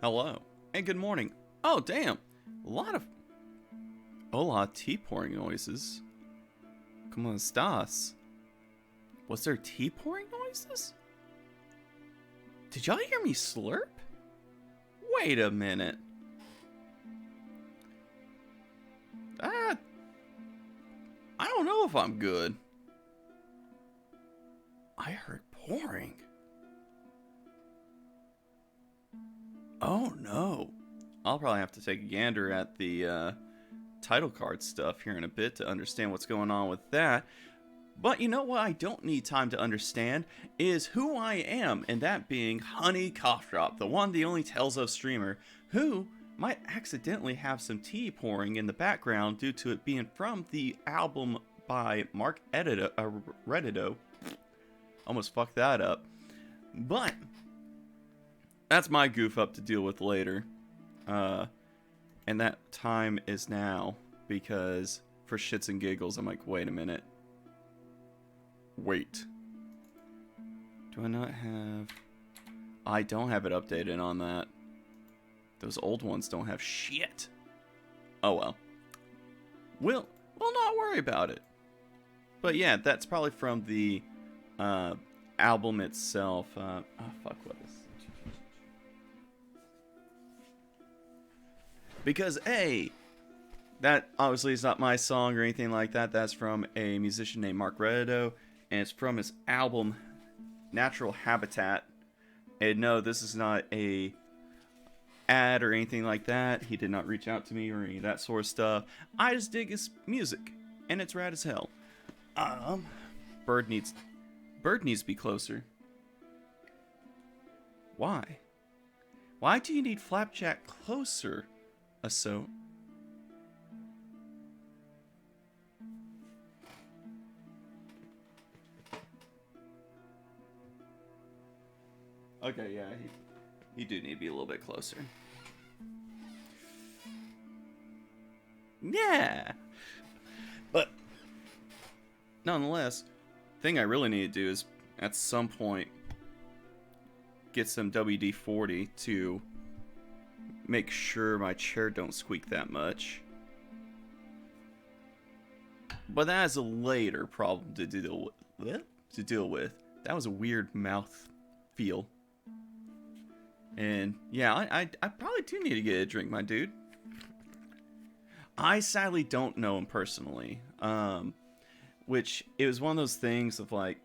Hello, and good morning. Oh, damn. A lot of hola tea pouring noises. ¿Cómo estás? Was there tea pouring noises? Did y'all hear me slurp? Wait a minute. Ah, I don't know if I'm good. I heard pouring. Oh no. I'll probably have to take a gander at the title card stuff here in a bit to understand what's going on with that. But you know what I don't need time to understand is who I am, and that being Honey Cough Drop, the one, the only Tales of streamer, who might accidentally have some tea pouring in the background due to it being from the album by Mark Reddito. Almost fucked that up. But that's my goof up to deal with later. And that time is now, because for shits and giggles, I'm like, wait a minute. Wait. Do I not have... I don't have it updated on that. Those old ones don't have shit. Oh well. We'll not worry about it. But yeah, that's probably from the album itself. Oh fuck, what is... Because A, that obviously is not my song or anything like that. That's from a musician named Mark Reddito, and it's from his album Natural Habitat. And no, this is not a ad or anything like that. He did not reach out to me or any of that sort of stuff. I just dig his music, and it's rad as hell. Bird needs to be closer. Why? Why do you need Flapjack closer? So okay, yeah, he do need to be a little bit closer. Yeah, but nonetheless, thing I really need to do is at some point get some WD-40 to make sure my chair don't squeak that much. But that is a later problem to deal with. That was a weird mouth feel. And yeah, I probably do need to get a drink, my dude. I sadly don't know him personally. Which it was one of those things of like,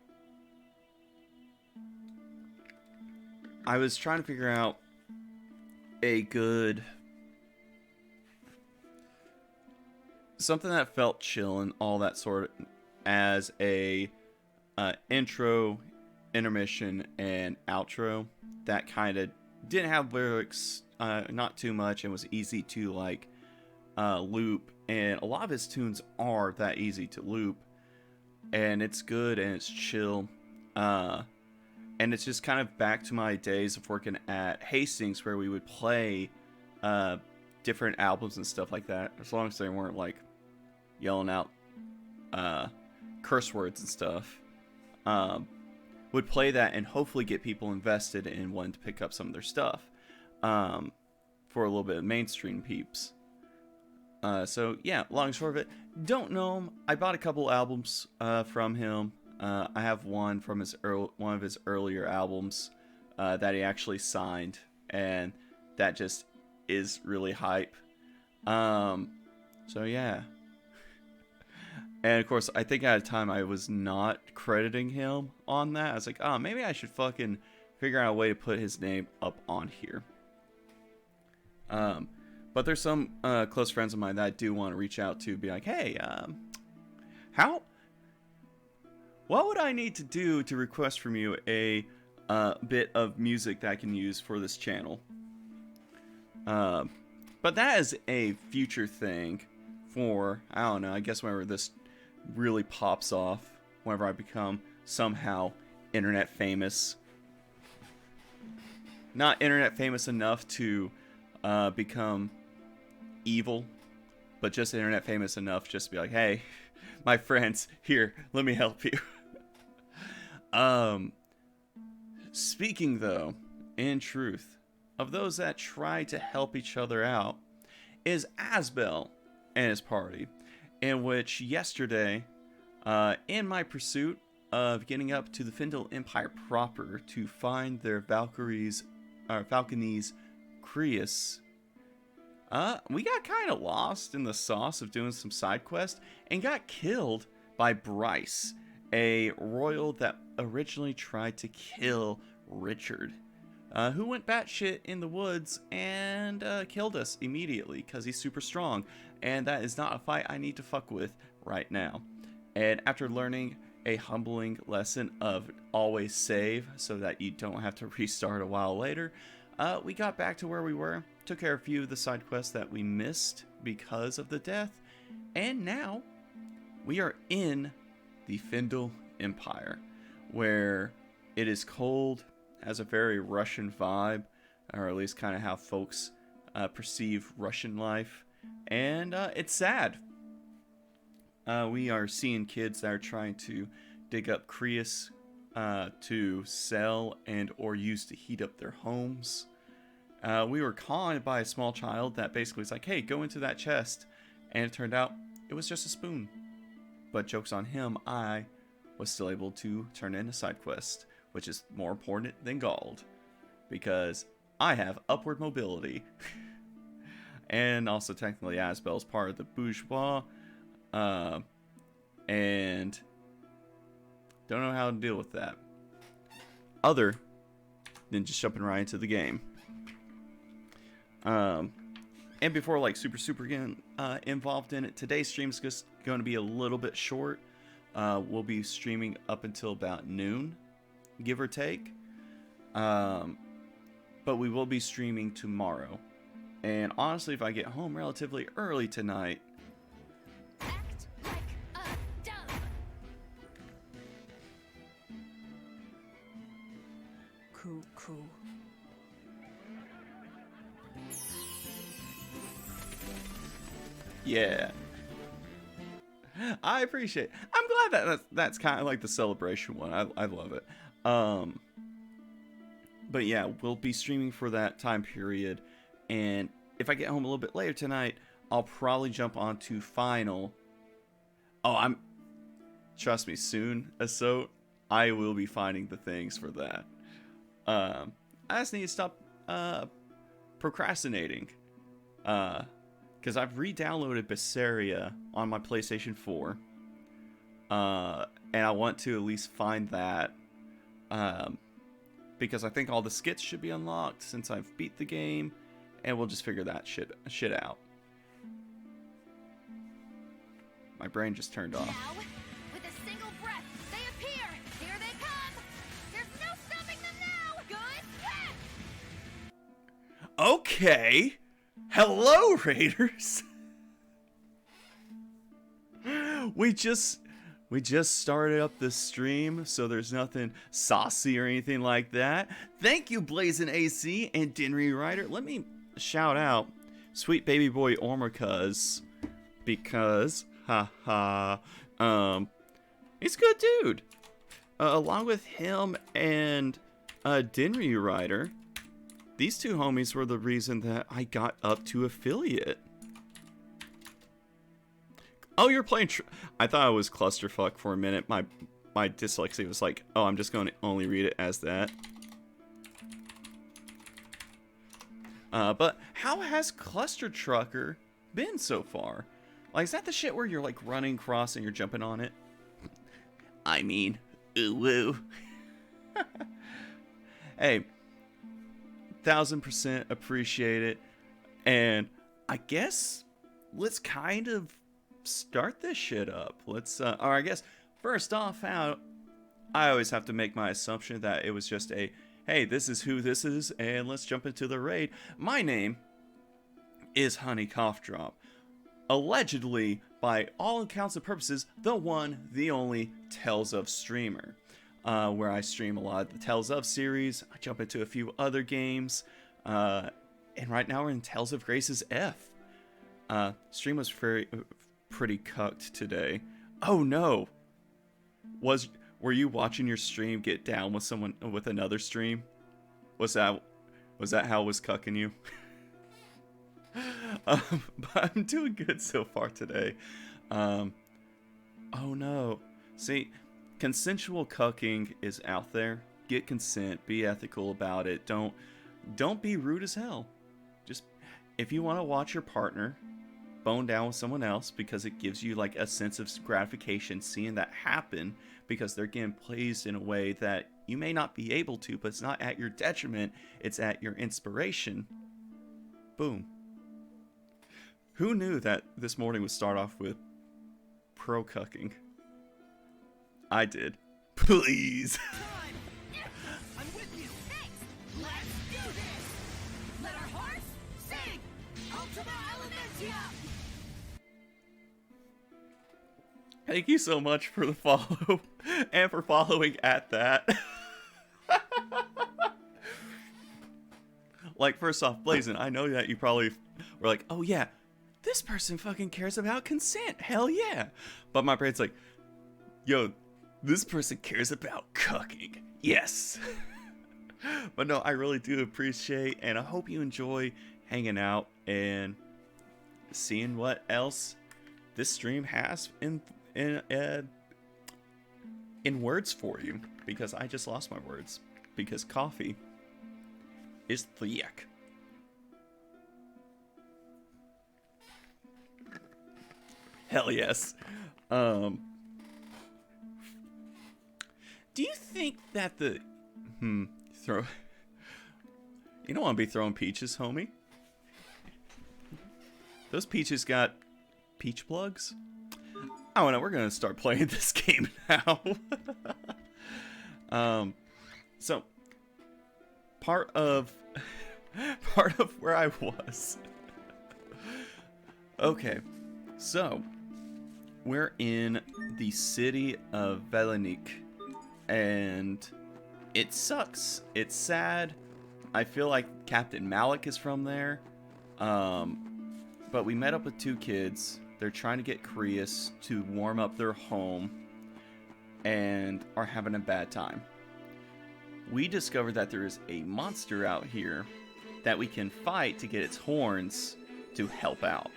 I was trying to figure out a good something that felt chill and all that sort of as a intro, intermission, and outro that kind of didn't have lyrics, not too much, and was easy to like loop. And a lot of his tunes are that easy to loop, and it's good and it's chill. And it's just kind of back to my days of working at Hastings, where we would play different albums and stuff like that, as long as they weren't like yelling out curse words and stuff. Would play that and hopefully get people invested in wanting to pick up some of their stuff for a little bit of mainstream peeps. So yeah, long and short of it, don't know him. I bought a couple albums from him. I have one from one of his earlier albums that he actually signed, and that just is really hype. So yeah. And of course, I think at a time I was not crediting him on that. I was like, oh, maybe I should fucking figure out a way to put his name up on here. But there's some close friends of mine that I do want to reach out to, be like, hey, what would I need to do to request from you a bit of music that I can use for this channel? But that is a future thing for, I don't know, I guess whenever this really pops off, whenever I become somehow internet famous. Not internet famous enough to become evil, but just internet famous enough just to be like, hey, my friends, here, let me help you. Speaking though, in truth, of those that try to help each other out is Asbel and his party, in which yesterday, in my pursuit of getting up to the Findle Empire proper to find their Falconese Creus, we got kind of lost in the sauce of doing some side quests and got killed by Bryce, a royal that originally tried to kill Richard, who went batshit in the woods and killed us immediately because he's super strong, and that is not a fight I need to fuck with right now. And after learning a humbling lesson of always save so that you don't have to restart a while later, we got back to where we were, took care of a few of the side quests that we missed because of the death, and now we are in the Findle Empire, where it is cold, has a very Russian vibe, or at least kind of how folks perceive Russian life, and it's sad. We are seeing kids that are trying to dig up Creus to sell and or use to heat up their homes. We were conned by a small child that basically was like, hey, go into that chest. And it turned out it was just a spoon. But joke's on him, I was still able to turn in a side quest, which is more important than gold, because I have upward mobility. And also technically Asbel's part of the bourgeois. And don't know how to deal with that other than just jumping right into the game. And before like super getting involved in it, today's stream is just going to be a little bit short. We'll be streaming up until about noon, give or take. But we will be streaming tomorrow. And honestly, if I get home relatively early tonight, Act like a dove. Cool. yeah, I appreciate it. I'm glad that that's kind of like the celebration one. I love it. But yeah, we'll be streaming for that time period. And if I get home a little bit later tonight, I'll probably jump onto Final. Oh, trust me, soon, Assault, I will be finding the things for that. I just need to stop procrastinating. Because I've re-downloaded Berseria on my PlayStation 4. And I want to at least find that. Because I think all the skits should be unlocked since I've beat the game. And we'll just figure that shit out. My brain just turned off. Now, with a single breath, they appear. Here they come. There's no stopping them now. Good catch. Okay. Hello, Raiders. We just started up the stream, so there's nothing saucy or anything like that. Thank you, Blazin' AC and Dinry Rider. Let me shout out sweet baby boy Ormacuz, because he's a good dude. Along with him and Dinry Rider, these two homies were the reason that I got up to affiliate. Oh, you're playing I thought it was clusterfuck for a minute. My dyslexia was like, oh, I'm just going to only read it as that. But how has Cluster Trucker been so far? Like, is that the shit where you're like running across and you're jumping on it? I mean, ooh woo. Hey, 1000% appreciate it. And I guess let's kind of start this shit up. Let's, or I guess first off, I always have to make my assumption that it was just a, hey, this is who this is, and let's jump into the raid. My name is Honey Cough Drop. Allegedly, by all accounts and purposes, the one, the only Tales of streamer. Where I stream a lot of the Tales of series. I jump into a few other games. And right now we're in Tales of Grace's F. Stream was pretty cucked today. Oh no! Were you watching your stream get down with someone with another stream? Was that Was that how I was cucking you? But I'm doing good so far today. Oh no. See, consensual cucking is out there. Get consent. Be ethical about it. Don't be rude as hell. Just if you want to watch your partner bone down with someone else because it gives you like a sense of gratification seeing that happen because they're getting pleased in a way that you may not be able to, but it's not at your detriment, it's at your inspiration. Boom. Who knew that this morning would start off with pro cucking? I did. Please. I'm with you. Thanks. Let's do this. Let our hearts sing. Ultima Elementia. Thank you so much for the follow and for following at that. Like, first off, Blazin', I know that you probably were like, oh yeah, this person fucking cares about consent. Hell yeah. But my brain's like, yo, this person cares about cucking. Yes. But no, I really do appreciate, and I hope you enjoy hanging out and seeing what else this stream has in words for you, because I just lost my words because coffee is thick. Hell yes. Do you think that the throw? You don't want to be throwing peaches, homie. Those peaches got peach plugs. I don't know. We're gonna start playing this game now. So part of where I was. Okay, so we're in the city of Velenik, and it sucks. It's sad. I feel like Captain Malik is from there. But we met up with two kids. They're trying to get Krius to warm up their home and are having a bad time. We discovered that there is a monster out here that we can fight to get its horns to help out.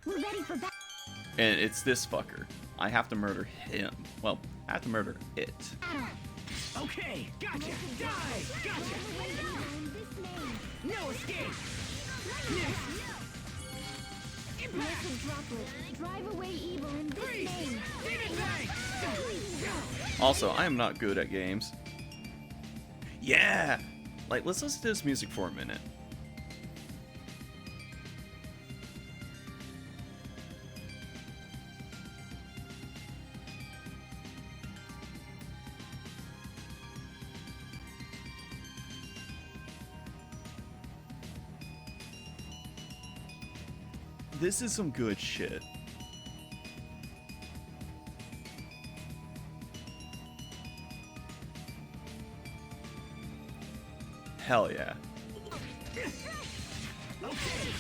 We're ready for battle. And it's this fucker. I have to murder him. Well, I have to murder it. Okay, gotcha! Die! Gotcha! No escape! Next! Impact! Drive away evil in this Freeze! name. Demon Tank! Also, I am not good at games. Yeah! Like, let's listen to this music for a minute. This is some good shit. Hell yeah. Okay,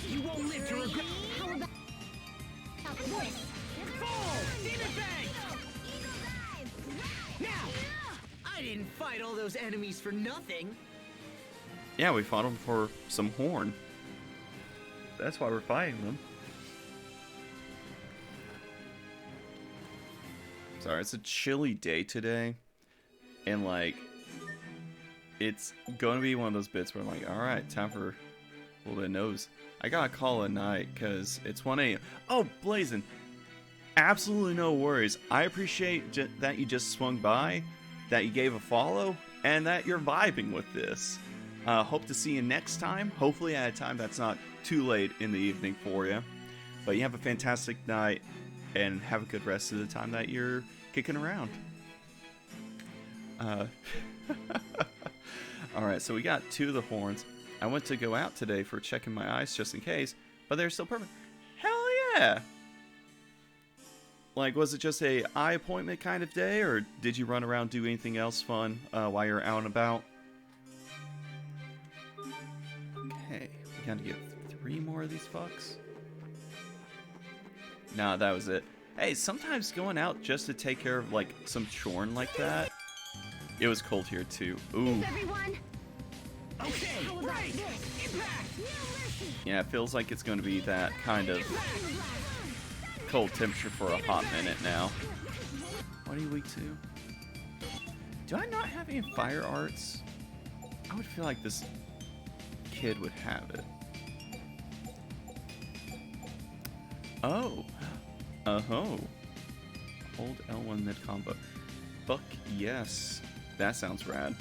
you won't live to regret. How about this? Fall! Demon Tank! Eagle dive! Now! I didn't fight all those enemies for nothing. Yeah, we fought them for some horn. That's why we're fighting them. Sorry, it's a chilly day today. And like, it's going to be one of those bits where I'm like, alright, time for a little bit of nose. I gotta call it a night because it's 1 a.m. Oh, Blazin'. Absolutely no worries. I appreciate that you just swung by, that you gave a follow, and that you're vibing with this. Hope to see you next time. Hopefully at a time that's not too late in the evening for you. But you have a fantastic night, and have a good rest of the time that you're kicking around. Alright, so we got 2 of the horns. I went to go out today for checking my eyes just in case, but they're still perfect. Hell yeah! Like, was it just a eye appointment kind of day, or did you run around do anything else fun while you're out and about? Okay, we gotta get 3 more of these fucks. Nah, that was it. Hey, sometimes going out just to take care of, like, some chorn like that It was cold here too. Ooh. Everyone, Okay, how about right. this? Impact. Yeah, it feels like it's going to be that kind of cold temperature for a hot minute now. What are you weak to? Do I not have any fire arts? I would feel like this kid would have it. Oh. Oh. Hold L1 mid combo. Fuck yes. That sounds rad.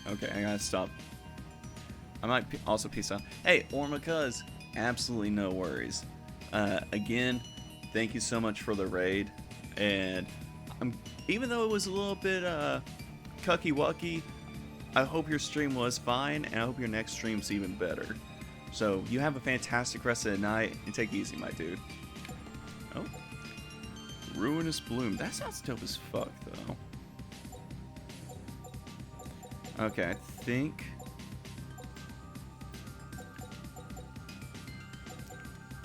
Okay, I gotta stop. I might also peace out. Hey, Orma Cuz, absolutely no worries. Again, thank you so much for the raid. And even though it was a little bit cucky-wucky, I hope your stream was fine, and I hope your next stream's even better. So, you have a fantastic rest of the night, and take it easy, my dude. Oh. Ruinous Bloom. That sounds dope as fuck, though. Okay, I think...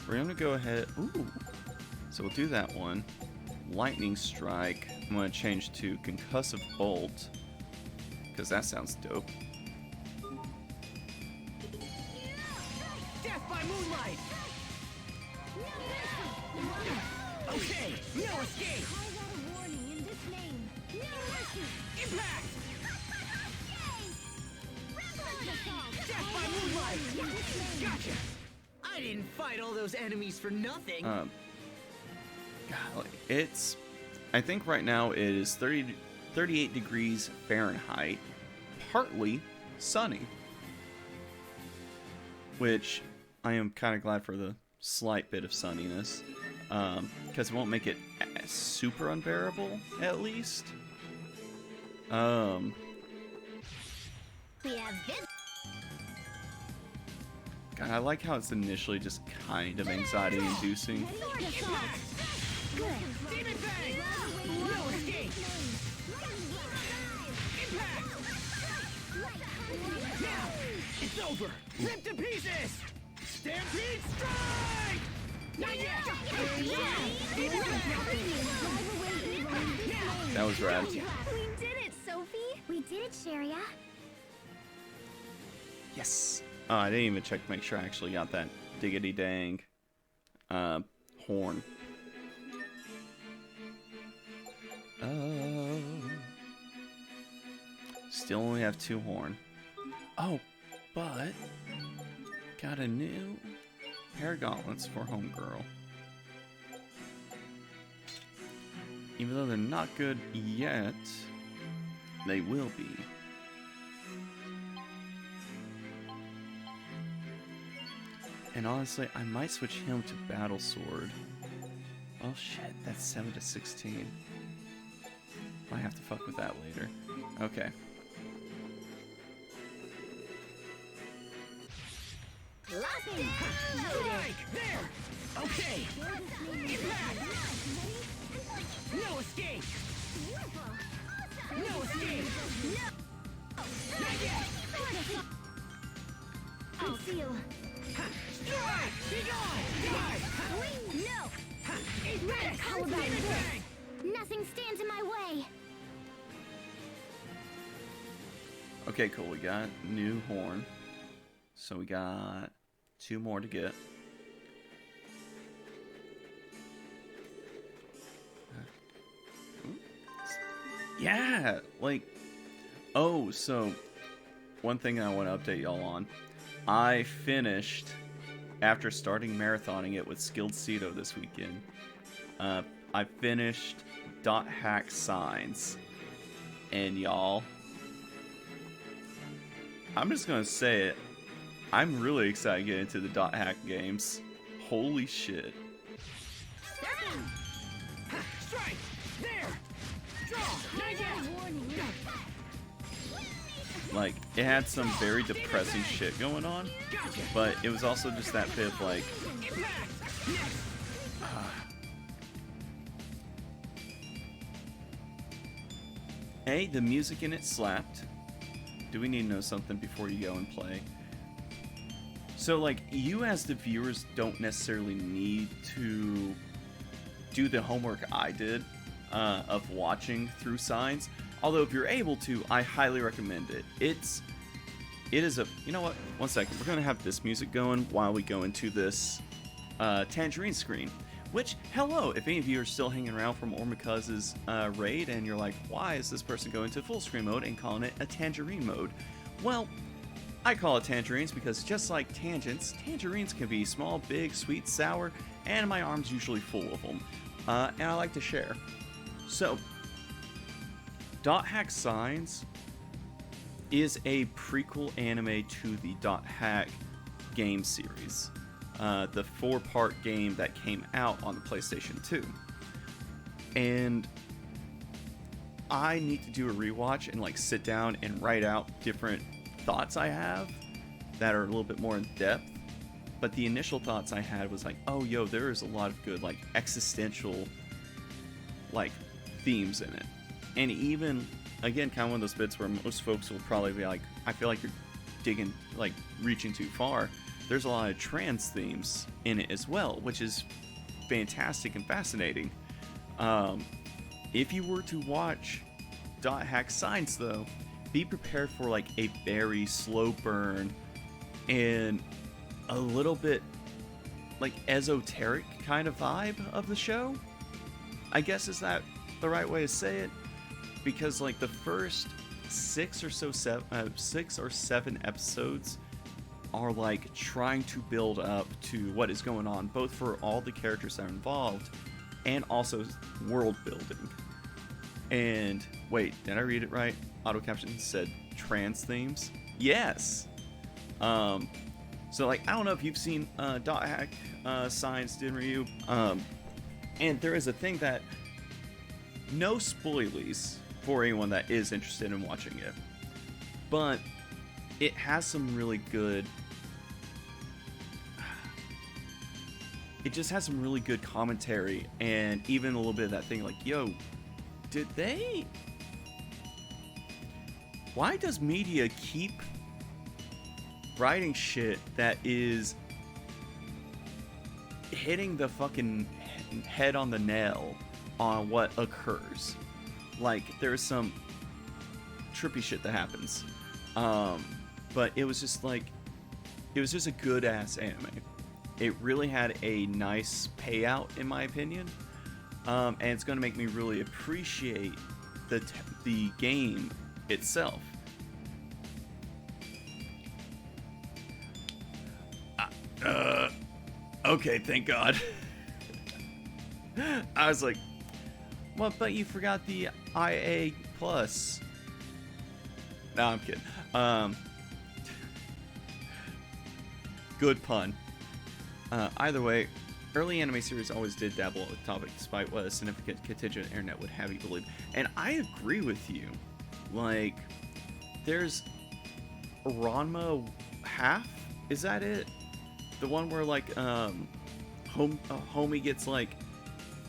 we're gonna go ahead... Ooh! So we'll do that one. Lightning Strike. I'm gonna change to Concussive Bolt. Because that sounds dope. Death by moonlight. Okay, no escape. Impact. Death by moonlight. Gotcha. I didn't fight all those enemies for nothing. God, like, it's... I think right now it is 38 degrees Fahrenheit. Partly sunny. Which I am kind of glad for the slight bit of sunniness. Because it won't make it super unbearable, at least. We have this. God, I like how it's initially just kind of anxiety-inducing. Good. Demon Fang. No escape. Impact. Now it's over. Rip to pieces. Stampede strike. Not yet. That was rad. We did it, Sophie. We did it, Sharia. Yes! Oh, I didn't even check to make sure I actually got that diggity dang horn. Still only have 2 horn. Oh, but got a new pair of gauntlets for homegirl. Even though they're not good yet, they will be. And honestly, I might switch him to Battle Sword. Oh shit, that's 7 to 16. Might have to fuck with that later. Okay. Strike. There. Okay. Impact. No escape. No escape. Not yet. I'll feel. Strike. Be gone. Die. No. Impact. How about Demon this? Fang. Nothing stands in my way. Okay, cool. We got new horn. So we got 2 more to get. Yeah, like, oh, so one thing I want to update y'all on. I finished, after starting marathoning it with Skilled Cedo this weekend, I finished Dot Hack Signs. And y'all, I'm just going to say it, I'm really excited to get into the Dot Hack games. Holy shit. Strike. There. Draw. Not yet. Like, it had some very depressing shit going on, Gotcha. but it was also just that bit of like, Impact. Next. A, the music in it slapped. Do we need to know something before you go and play? So, like, you as the viewers don't necessarily need to do the homework I did of watching through Signs. Although if you're able to, I highly recommend it. It is a, you know what? One second, we're gonna have this music going while we go into this Tangerine screen. Which, hello, if any of you are still hanging around from Ormikaz's raid and you're like, why is this person going to full screen mode and calling it a Tangerine mode? Well, I call it Tangerines because just like tangents, Tangerines can be small, big, sweet, sour, and my arm's usually full of them. And I like to share. So, Dot Hack Signs is a prequel anime to the Dot Hack game series. The 4-part game that came out on the PlayStation 2. And I need to do a rewatch and like sit down and write out different thoughts I have that are a little bit more in depth. But the initial thoughts I had was like, oh yo, there is a lot of good like existential like themes in it. And even again, kind of one of those bits where most folks will probably be like, I feel like you're digging, like reaching too far. There's a lot of trans themes in it as well, which is fantastic and fascinating. If you were to watch Dot Hack Signs, though, be prepared for like a very slow burn and a little bit like esoteric kind of vibe of the show. I guess is that the right way to say it? Because like the first 6 or 7 episodes are like trying to build up to what is going on, both for all the characters that are involved and also world building. And wait, did I read it right? Auto caption said trans themes. Yes. So like I don't know if you've seen Dot Hack Signs did review. And there is a thing that no spoilies for anyone that is interested in watching it, but it has some really good. It just has some really good commentary and even a little bit of that thing like, yo, did they? Why does media keep writing shit that is hitting the fucking head on the nail on what occurs? Like, there's some trippy shit that happens. But it was just like, it was just a good ass anime. It really had a nice payout, in my opinion. And it's going to make me really appreciate the game itself. Okay, thank God. I was like, well, but you forgot the IA plus. No, I'm kidding. Good pun. Either way, early anime series always did dabble with the topic, despite what a significant contingent of internet would have you believe. And I agree with you. Like, there's Ranma half. Is that it? The one where like homie gets like,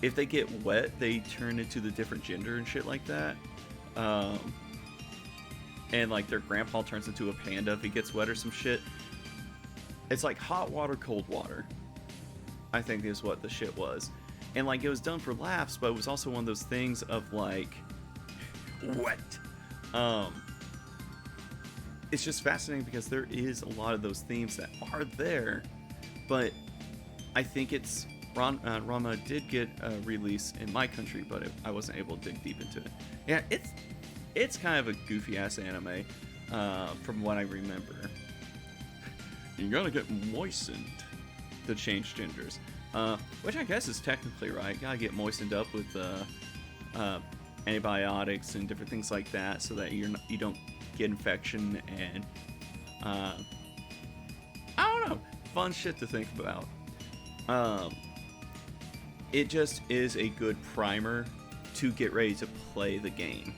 if they get wet, they turn into the different gender and shit like that. And like their grandpa turns into a panda if he gets wet or some shit. It's like hot water, cold water, I think is what the shit was. And like it was done for laughs, but it was also one of those things of like, wet. It's just fascinating because there is a lot of those themes that are there, but I think it's Rama did get a release in my country, but I wasn't able to dig deep into it. Yeah, it's kind of a goofy ass anime, from what I remember. You gotta get moistened to change genders, which I guess is technically right. Gotta get moistened up with antibiotics and different things like that, so that you don't get infection and I don't know, fun shit to think about. It just is a good primer to get ready to play the game,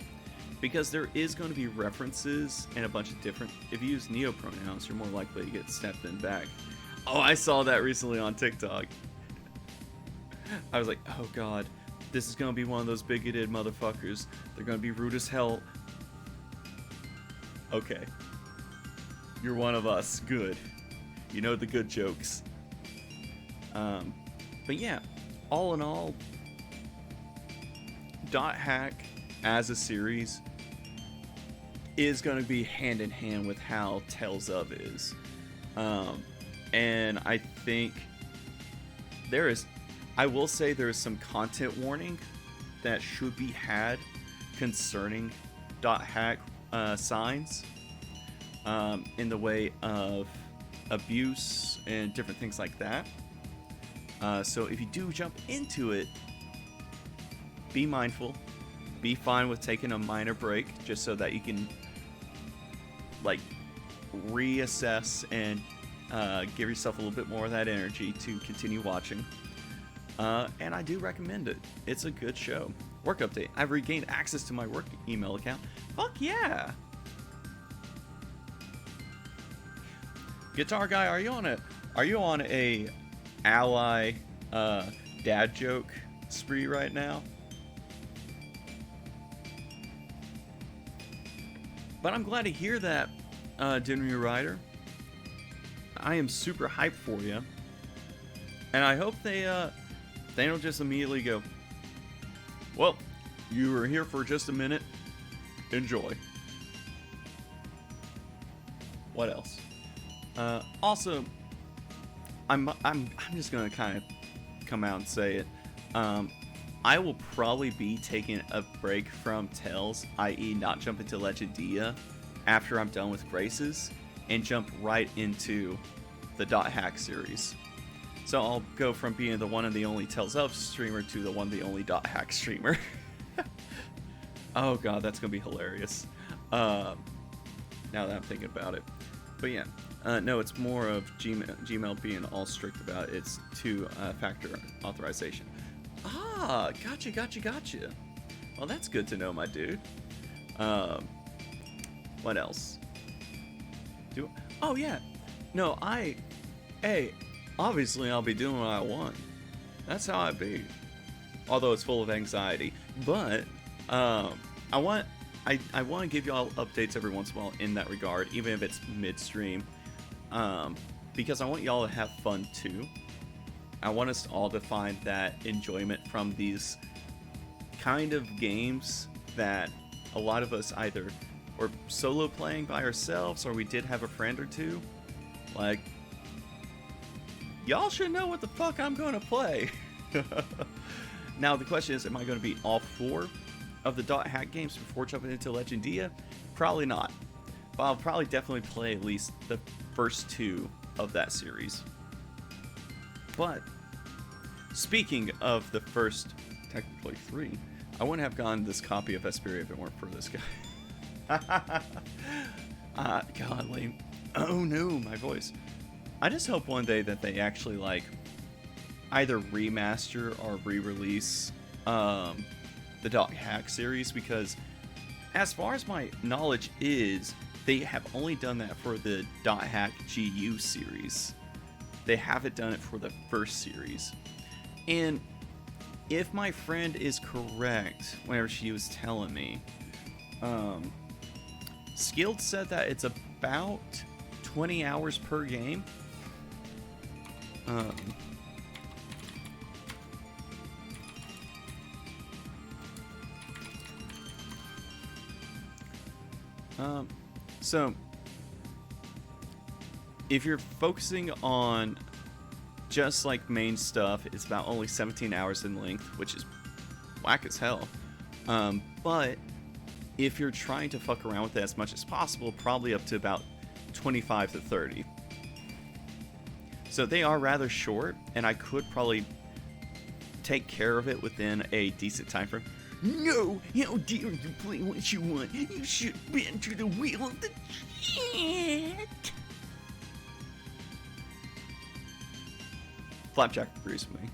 because there is going to be references and a bunch of different. If you use neopronouns, you're more likely to get stepped in back. Oh, I saw that recently on TikTok. I was like, oh god, this is going to be one of those bigoted motherfuckers. They're going to be rude as hell. Okay, you're one of us. Good. You know the good jokes. But yeah, all in all, Dot Hack as a series is going to be hand in hand with how Tales of is. And I think I will say there is some content warning that should be had concerning Dot Hack signs in the way of abuse and different things like that. So if you do jump into it, be mindful. Be fine with taking a minor break just so that you can like reassess and give yourself a little bit more of that energy to continue watching. And I do recommend it. It's a good show. Work update. I've regained access to my work email account. Fuck yeah! Guitar guy, are you on a ally dad joke spree right now? But I'm glad to hear that, Dinry Rider. I am super hyped for you, and I hope they don't just immediately go, well, you were here for just a minute. Enjoy. What else? Also, I'm just gonna kind of come out and say it. I will probably be taking a break from Tales, i.e. not jump into Legendia after I'm done with Graces, and jump right into the Dot Hack series. So I'll go from being the one and the only Tales of streamer to the one and the only Dot Hack streamer. Oh god, that's gonna be hilarious. Now that I'm thinking about it. But yeah, no, it's more of Gmail being all strict about its two-factor authorization. Ah, gotcha. Well, that's good to know, my dude. What else? Oh yeah, no, obviously I'll be doing what I want. That's how I be. Although it's full of anxiety, but I want to give y'all updates every once in a while in that regard, even if it's midstream, because I want y'all to have fun too. I want us all to find that enjoyment from these kind of games that a lot of us either or solo playing by ourselves, or we did have a friend or two. Like, y'all should know what the fuck I'm going to play. Now the question is, am I going to beat all 4 of the Dot Hack games before jumping into Legendia? Probably not. But I'll probably definitely play at least the first 2 of that series. But speaking of the first, technically 3, I wouldn't have gotten this copy of Vesperia if it weren't for this guy. Godly. Oh no, my voice. I just hope one day that they actually like either remaster or re-release the Dot Hack series, because as far as my knowledge is, they have only done that for the Dot Hack GU series. They haven't done it for the first series. And if my friend is correct, whenever she was telling me, Skilled said that it's about 20 hours per game. So if you're focusing on just like main stuff, it's about only 17 hours in length, which is whack as hell. But if you're trying to fuck around with it as much as possible, probably up to about 25 to 30. So they are rather short, and I could probably take care of it within a decent time frame. No, how dare you play what you want? You should bend to the wheel of the jet. Flapjack agrees with me.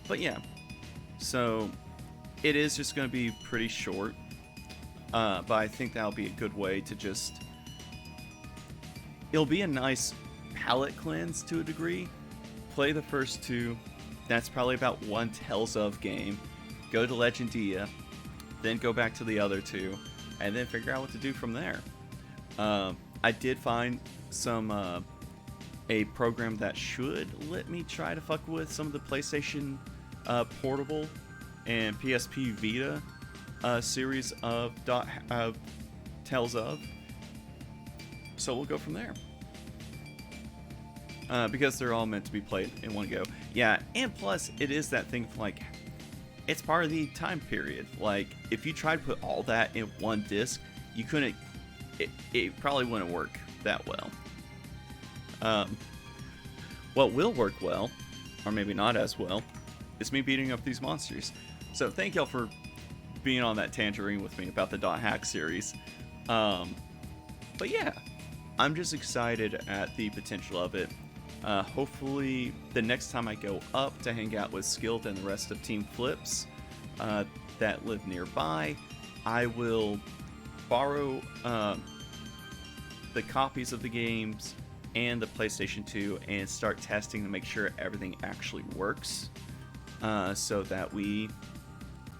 But yeah, so it is just going to be pretty short, but I think that'll be a good way to just, it'll be a nice palate cleanse to a degree. Play the first 2, that's probably about 1 Tales of game, go to Legendia, then go back to the other 2, and then figure out what to do from there. I did find some a program that should let me try to fuck with some of the PlayStation Portable and PSP Vita series of Tales of. So we'll go from there. Because they're all meant to be played in one go. Yeah, and plus, it is that thing like, it's part of the time period. Like, if you tried to put all that in one disc, you couldn't, it probably wouldn't work that well. What will work well, or maybe not as well, is me beating up these monsters. So thank y'all for being on that tangerine with me about the Dot Hack series. But yeah, I'm just excited at the potential of it. Hopefully, the next time I go up to hang out with Skilled and the rest of Team Flips that live nearby, I will borrow the copies of the games and the PlayStation 2 and start testing to make sure everything actually works, so that we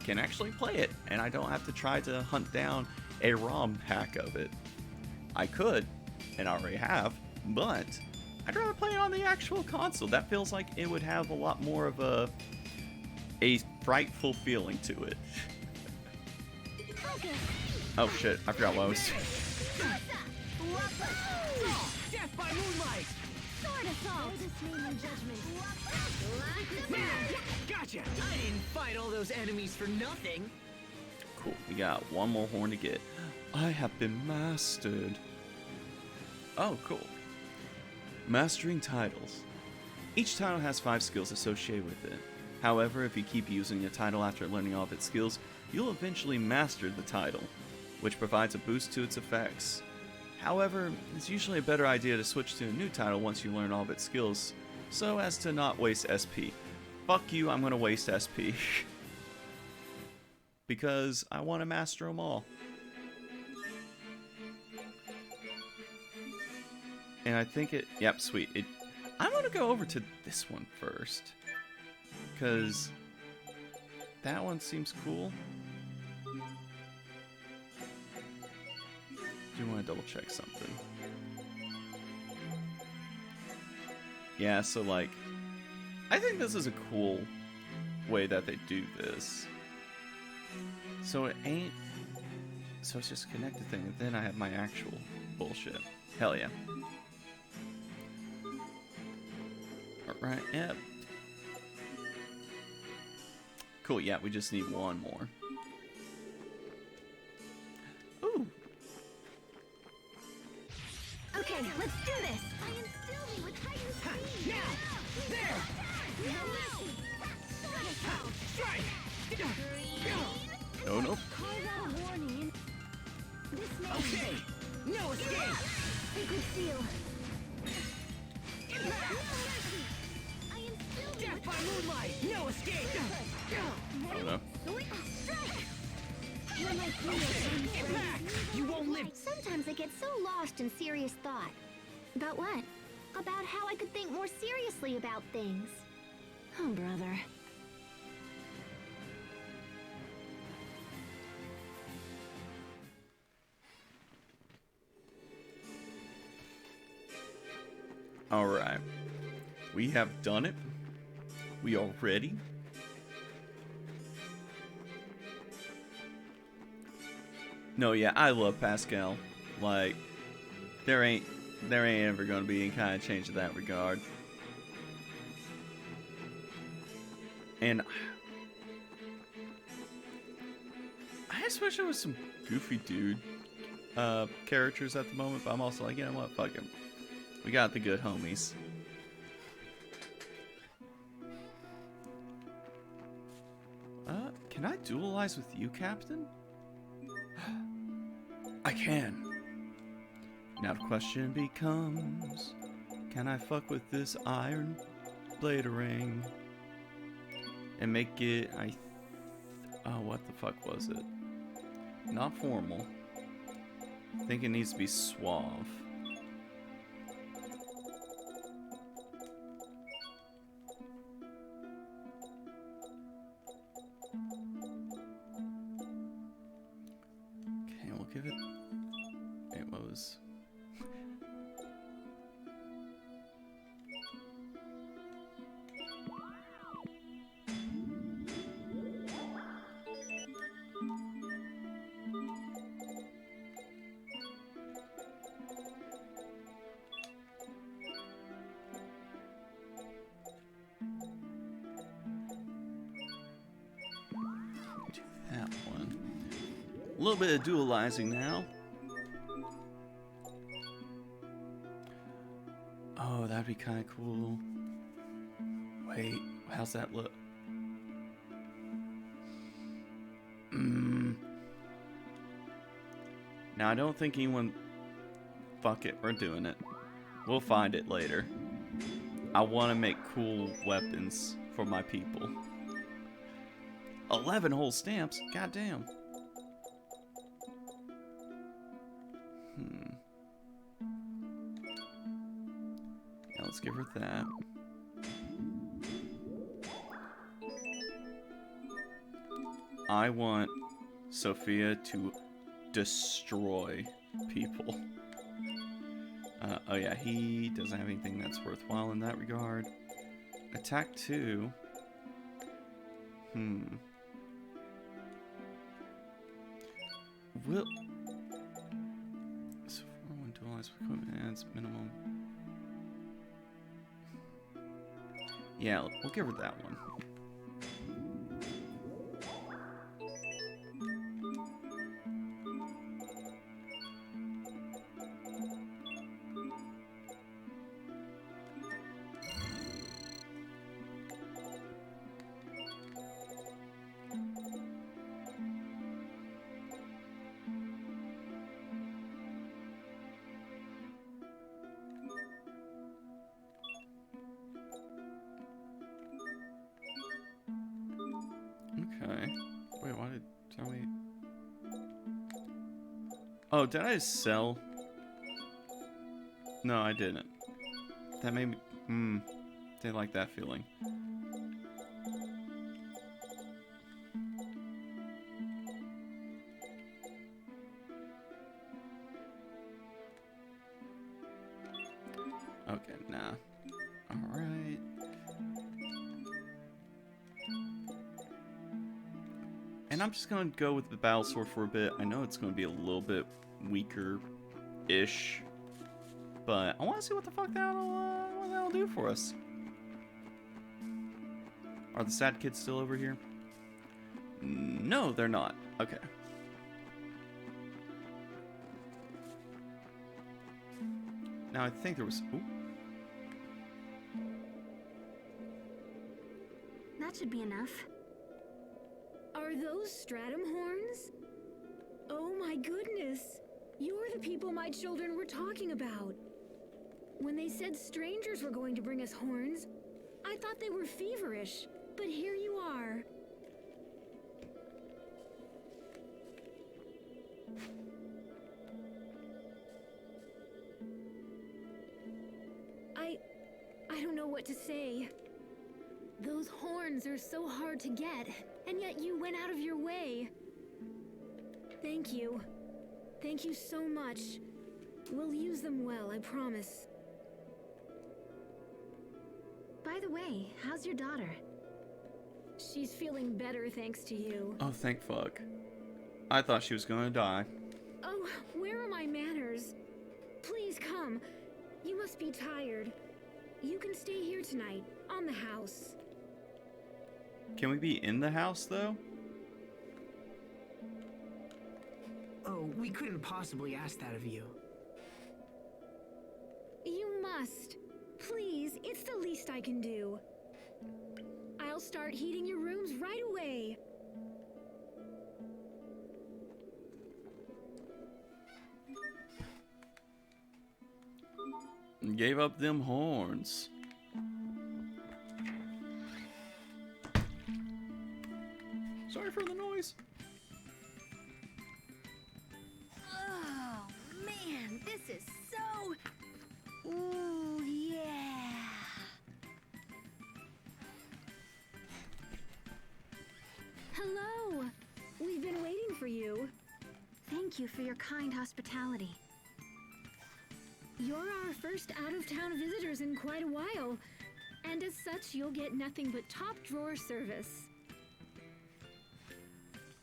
can actually play it and I don't have to try to hunt down a ROM hack of it. I could, and I already have, but I'd rather play it on the actual console. That feels like it would have a lot more of a frightful feeling to it. Oh shit, I forgot what I was doing. Death by moonlight! Sword assault! Gotcha! I didn't fight all those enemies for nothing. Cool, we got one more horn to get. I have been mastered. Oh, cool. Mastering titles. Each title has 5 skills associated with it. However, if you keep using a title after learning all of its skills, you'll eventually master the title, which provides a boost to its effects. However, it's usually a better idea to switch to a new title once you learn all of its skills, so as to not waste SP. Fuck you, I'm gonna waste SP. Because I want to master them all. And I think it... Yep, sweet. I'm gonna go over to this one first. Because that one seems cool. Do want to double check something. Yeah, so like, I think this is a cool way that they do this. So it ain't, so it's just a connected thing, and then I have my actual bullshit. Hell yeah. Alright, yep. Cool, yeah, we just need one more. Ooh. Okay, let's do this! I am Sylvie with hide and seek! Now! There! Strike! No, no. Carve out a warning in this name. Okay! No escape! Sacred seal. I am Sylvie Death with by moonlight! No escape! I don't know. strike! You're my hero. Get back! You won't live! Sometimes I get so lost in serious thought. About what? About how I could think more seriously about things. Oh, brother. Alright. We have done it. We are ready. No, yeah, I love Pascal. Like, there ain't ever gonna be any kind of change in that regard. And I just wish there was some goofy dude characters at the moment, but I'm also like, you know what, fuck him. We got the good homies. Can I duelize with you, Captain? I can. Now the question becomes, can I fuck with this iron blade ring and make it, oh, what the fuck was it? Not formal. I think it needs to be suave. Okay, we'll give it, it was... that one. A little bit of dualizing now. Oh, that'd be kind of cool. Wait, how's that look? Now, I don't think anyone... Fuck it, we're doing it. We'll find it later. I want to make cool weapons for my people. 11 whole stamps? Goddamn. Yeah, let's give her that. I want Sophia to destroy people. Oh yeah, he doesn't have anything that's worthwhile in that regard. Attack 2. Will... So one dualized equipment adds minimum. Yeah, we'll give her that one. Okay. Wait, why did... Tell me... Oh, did I sell? No, I didn't. That made me... Didn't like that feeling. Okay, nah. Alright. And I'm just gonna go with the battle sword for a bit. I know it's gonna be a little bit weaker-ish, but I want to see what the fuck that'll do for us. Are the sad kids still over here? No, they're not. Okay. Now I think there was. Ooh. That should be enough. Are those stratum horns? Oh my goodness! You're the people my children were talking about. When they said strangers were going to bring us horns, I thought they were feverish, but here you are. I don't know what to say. Those horns are so hard to get, and yet you went out of your way. Thank you. Thank you so much. We'll use them well, I promise. By the way, how's your daughter? She's feeling better thanks to you. Oh, thank fuck. I thought she was gonna die. Oh, where are my manners? Please come. You must be tired. You can stay here tonight, on the house. Can we be in the house, though? Oh, we couldn't possibly ask that of you. You must. Please, it's the least I can do. I'll start heating your rooms right away. Gave up them horns. Sorry for the noise. Oh, man, this is so... Ooh, yeah. Hello. We've been waiting for you. Thank you for your kind hospitality. You're our first out-of-town visitors in quite a while, and as such, you'll get nothing but top-drawer service.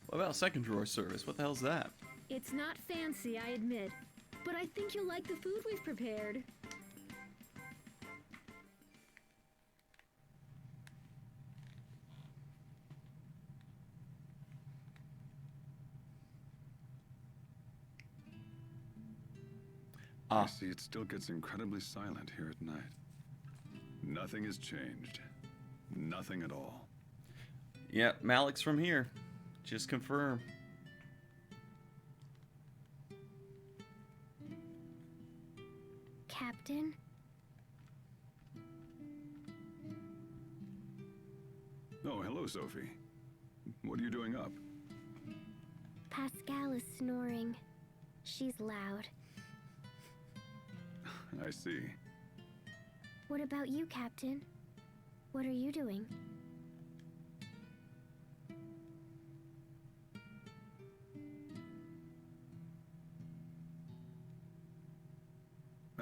What about second drawer service? What the hell's that? It's not fancy, I admit, but I think you'll like the food we've prepared. Ah, I see it still gets incredibly silent here at night. Nothing has changed. Nothing at all. yeah, Malik's from here. Just confirm. Captain? Oh, hello, Sophie. What are you doing up? Pascal is snoring. She's loud. I see. What about you, Captain? What are you doing?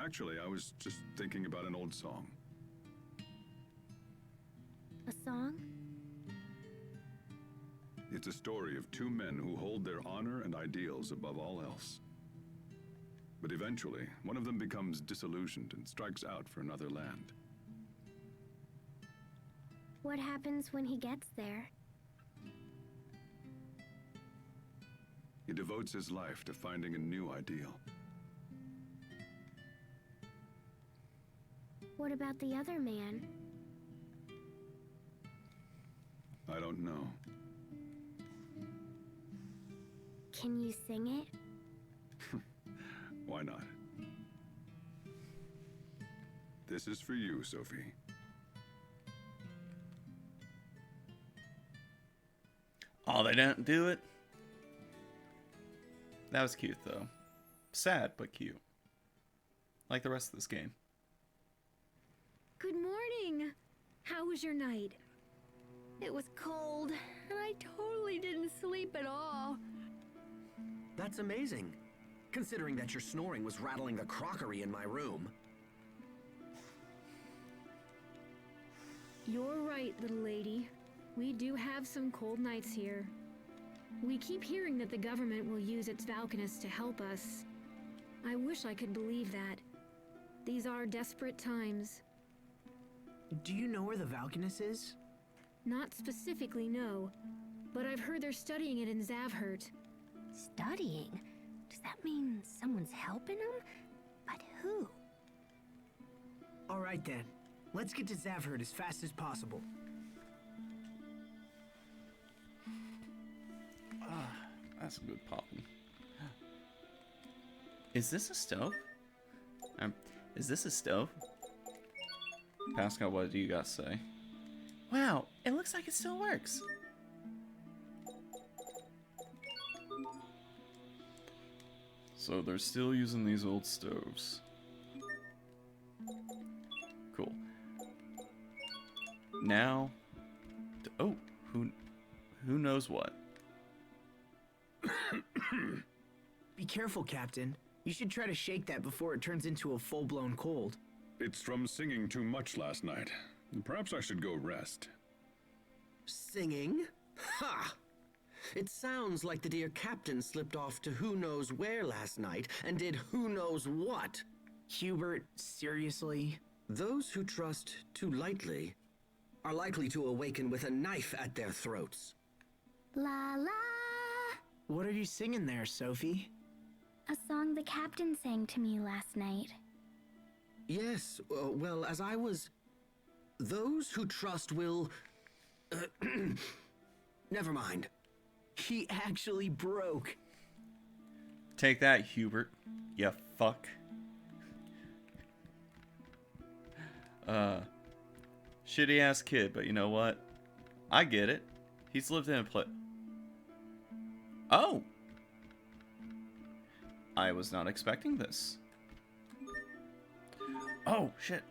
Actually, I was just thinking about an old song. A song? It's a story of two men who hold their honor and ideals above all else. But eventually, one of them becomes disillusioned and strikes out for another land. What happens when he gets there? He devotes his life to finding a new ideal. What about the other man? I don't know. Can you sing it? Why not? This is for you, Sophie. Oh, they didn't do it? That was cute, though. Sad, but cute. Like the rest of this game. Good morning. How was your night? It was cold, and I totally didn't sleep at all. That's amazing, considering that your snoring was rattling the crockery in my room. You're right, little lady. We do have some cold nights here. We keep hearing that the government will use its Valkanists to help us. I wish I could believe that. These are desperate times. Do you know where the Valkanus is? Not specifically, no. But I've heard they're studying it in Zavhert. Studying? Does that mean someone's helping him? But who? All right then. Let's get to Zavhert as fast as possible. That's a good popping. Is this a stove? Is this a stove? Pascal, what do you got to say? Wow, it looks like it still works. So they're still using these old stoves. Cool. Now, oh, who knows what? Be careful, Captain. You should try to shake that before it turns into a full-blown cold. It's from singing too much last night. Perhaps I should go rest. Singing? Ha! It sounds like the dear captain slipped off to who knows where last night and did who knows what. Hubert, seriously? Those who trust too lightly are likely to awaken with a knife at their throats. La la! What are you singing there, Sophie? A song the captain sang to me last night. Yes, well, as I was... Those who trust will... Never mind. He actually broke. Take that, Hubert. You fuck. Shitty ass kid, but you know what? I get it. He's lived in a place. Oh! I was not expecting this. Oh, shit.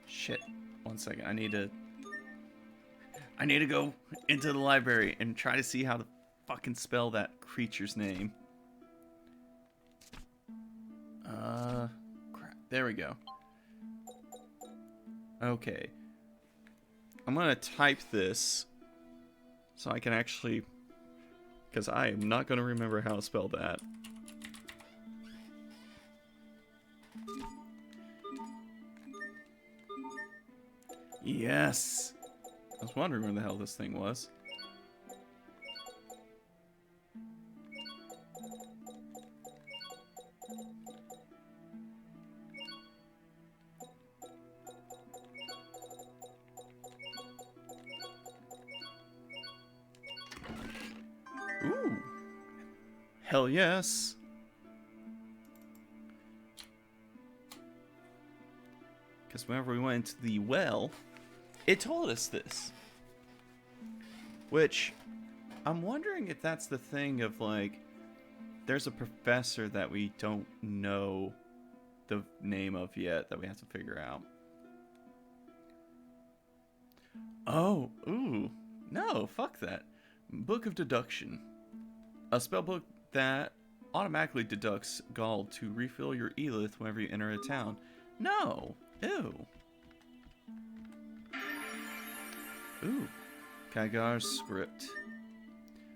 Shit. 1 second. I need to go into the library and try to see how to fucking spell that creature's name. Crap. There we go. Okay. I'm gonna type this so I can actually, because I am not gonna remember how to spell that. Yes. I was wondering where the hell this thing was. Hell yes. Because whenever we went into the well, it told us this. Which, I'm wondering if that's the thing of, like, there's a professor that we don't know the name of yet that we have to figure out. Oh, ooh. No, fuck that. Book of Deduction. A spellbook that automatically deducts gold to refill your elith whenever you enter a town. No. Ew. Ooh. Kygar's script.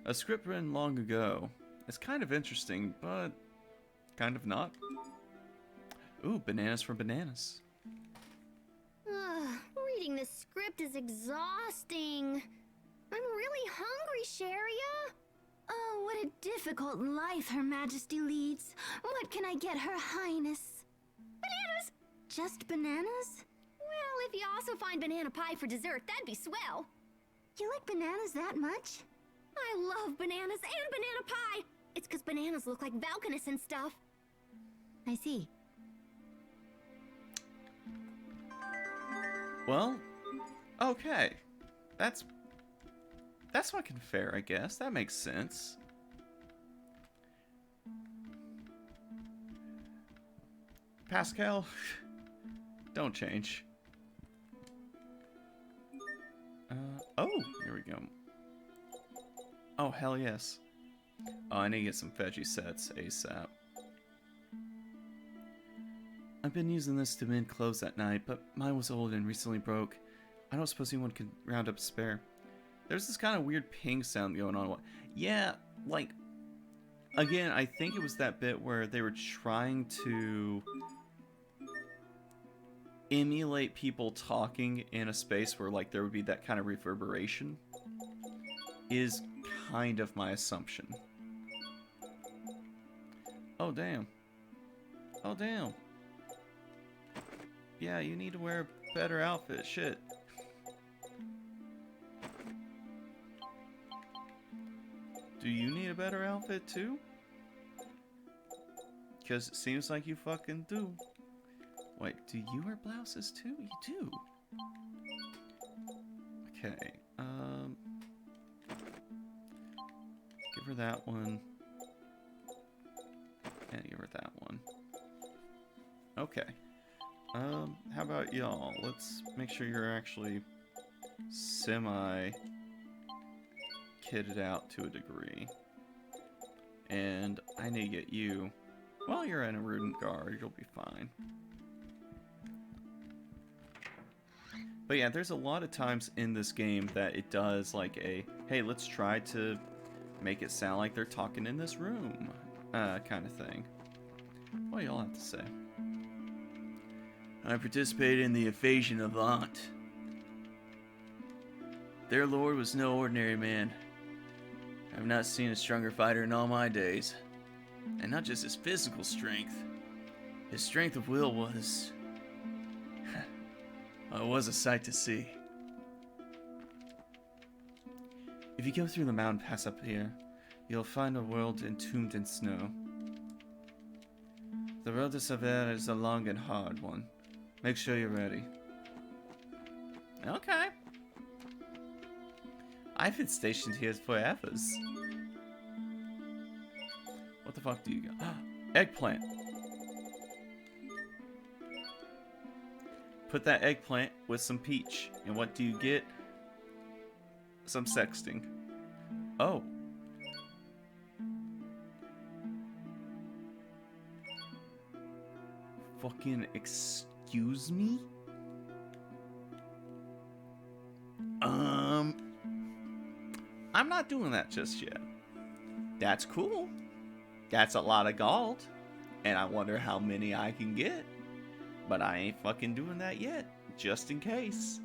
A script written long ago. It's kind of interesting, but kind of not. Ooh, bananas for bananas. Reading this script is exhausting. I'm really hungry, Sharia. Oh, what a difficult life Her Majesty leads. What can I get Her Highness? Bananas! Just bananas? Well, if you also find banana pie for dessert, that'd be swell. You like bananas that much? I love bananas and banana pie. It's 'cause bananas look like Valkanus and stuff. I see. Well, okay. That's fucking fair, I guess. That makes sense. Pascal, don't change. Oh, here we go. Oh, hell yes. Oh, I need to get some veggie sets ASAP. I've been using this to mend clothes at night, but mine was old and recently broke. I don't suppose anyone could round up a spare. There's this kind of weird ping sound going on. Yeah, like, again, I think it was that bit where they were trying to emulate people talking in a space where, like, there would be that kind of reverberation. Is kind of my assumption. Oh, damn. Oh, damn. Yeah, you need to wear a better outfit. Shit. Do you need a better outfit too? Because it seems like you fucking do. Wait, do you wear blouses too? You do. Okay, give her that one. And give her that one. Okay. How about y'all? Let's make sure you're actually semi-kitted out to a degree. And I need to get you... Well, you're in a Rudent Guard, you'll be fine. But yeah, there's a lot of times in this game that it does like a, hey, let's try to make it sound like they're talking in this room, kind of thing. What do y'all have to say? I participated in the invasion of Ant. Their lord was no ordinary man. I've not seen a stronger fighter in all my days. And not just his physical strength. His strength of will was... it was a sight to see. If you go through the mountain pass up here, you'll find a world entombed in snow. The road to Savannah is a long and hard one. Make sure you're ready. Okay. I've been stationed here forever. What the fuck do you got? Eggplant. Put that eggplant with some peach. And what do you get? Some sexting. Oh. Fucking excuse me? I'm not doing that just yet. That's cool. That's a lot of gold. And I wonder how many I can get. But I ain't fucking doing that yet. Just in case.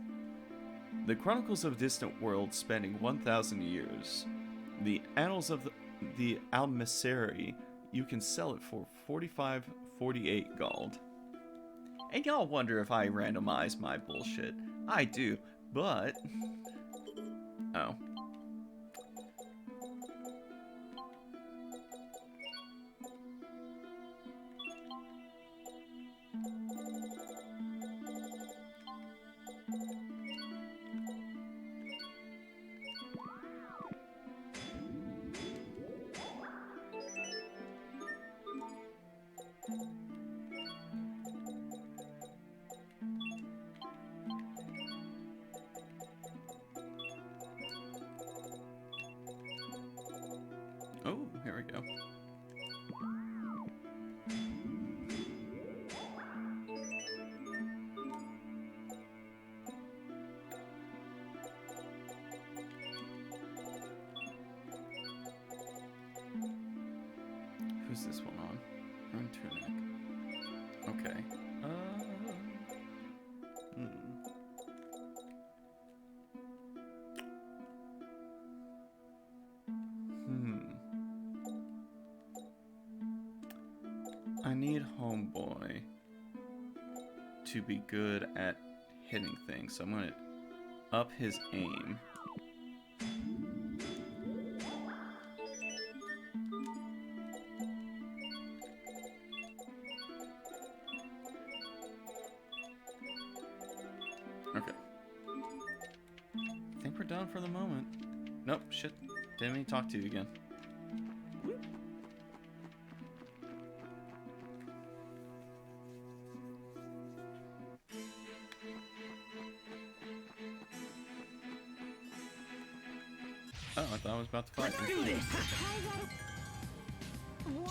The Chronicles of a Distant World spanning 1,000 years. The Annals of the Almissary. You can sell it for 45.48 gold. And y'all wonder if I randomize my bullshit. I do, but... Oh. here we go. Who's this one on? Rune Tunic. Okay. Hmm. I need Homeboy to be good at hitting things, so I'm gonna up his aim. Okay. I think we're done for the moment. Nope, shit. Didn't mean to talk to you again. Oh, I thought I was about to fight Let's you. do this!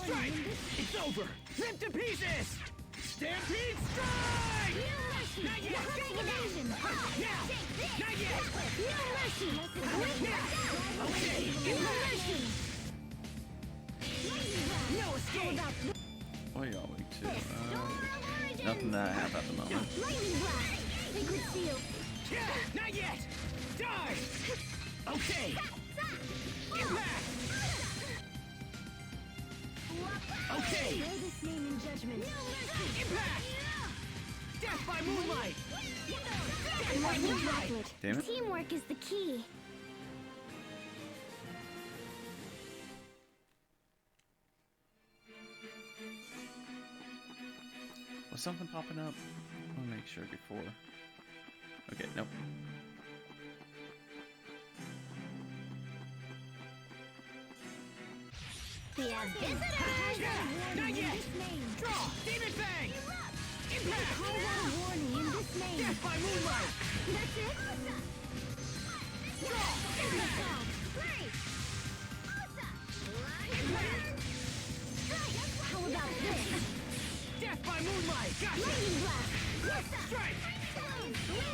Strike! It's over! Rip to pieces! Stampede strike! Not yet! Now! Not yet! Now! Okay! No escape! What are y'all weak to? Nothing that I have at the moment. Not yet! Die! Okay! Impact! Okay! Impact! Death by moonlight! Death by moonlight! Damn it. Teamwork is the key. Was something popping up? I'll make sure before. Okay, nope. We have visitors! Not yet! Draw! Demon Fang! Impact! Warning in this name. Death by moonlight! That's it? Draw! Impact! How about this? Death by moonlight! Gotcha! Lightning blast! Strike! No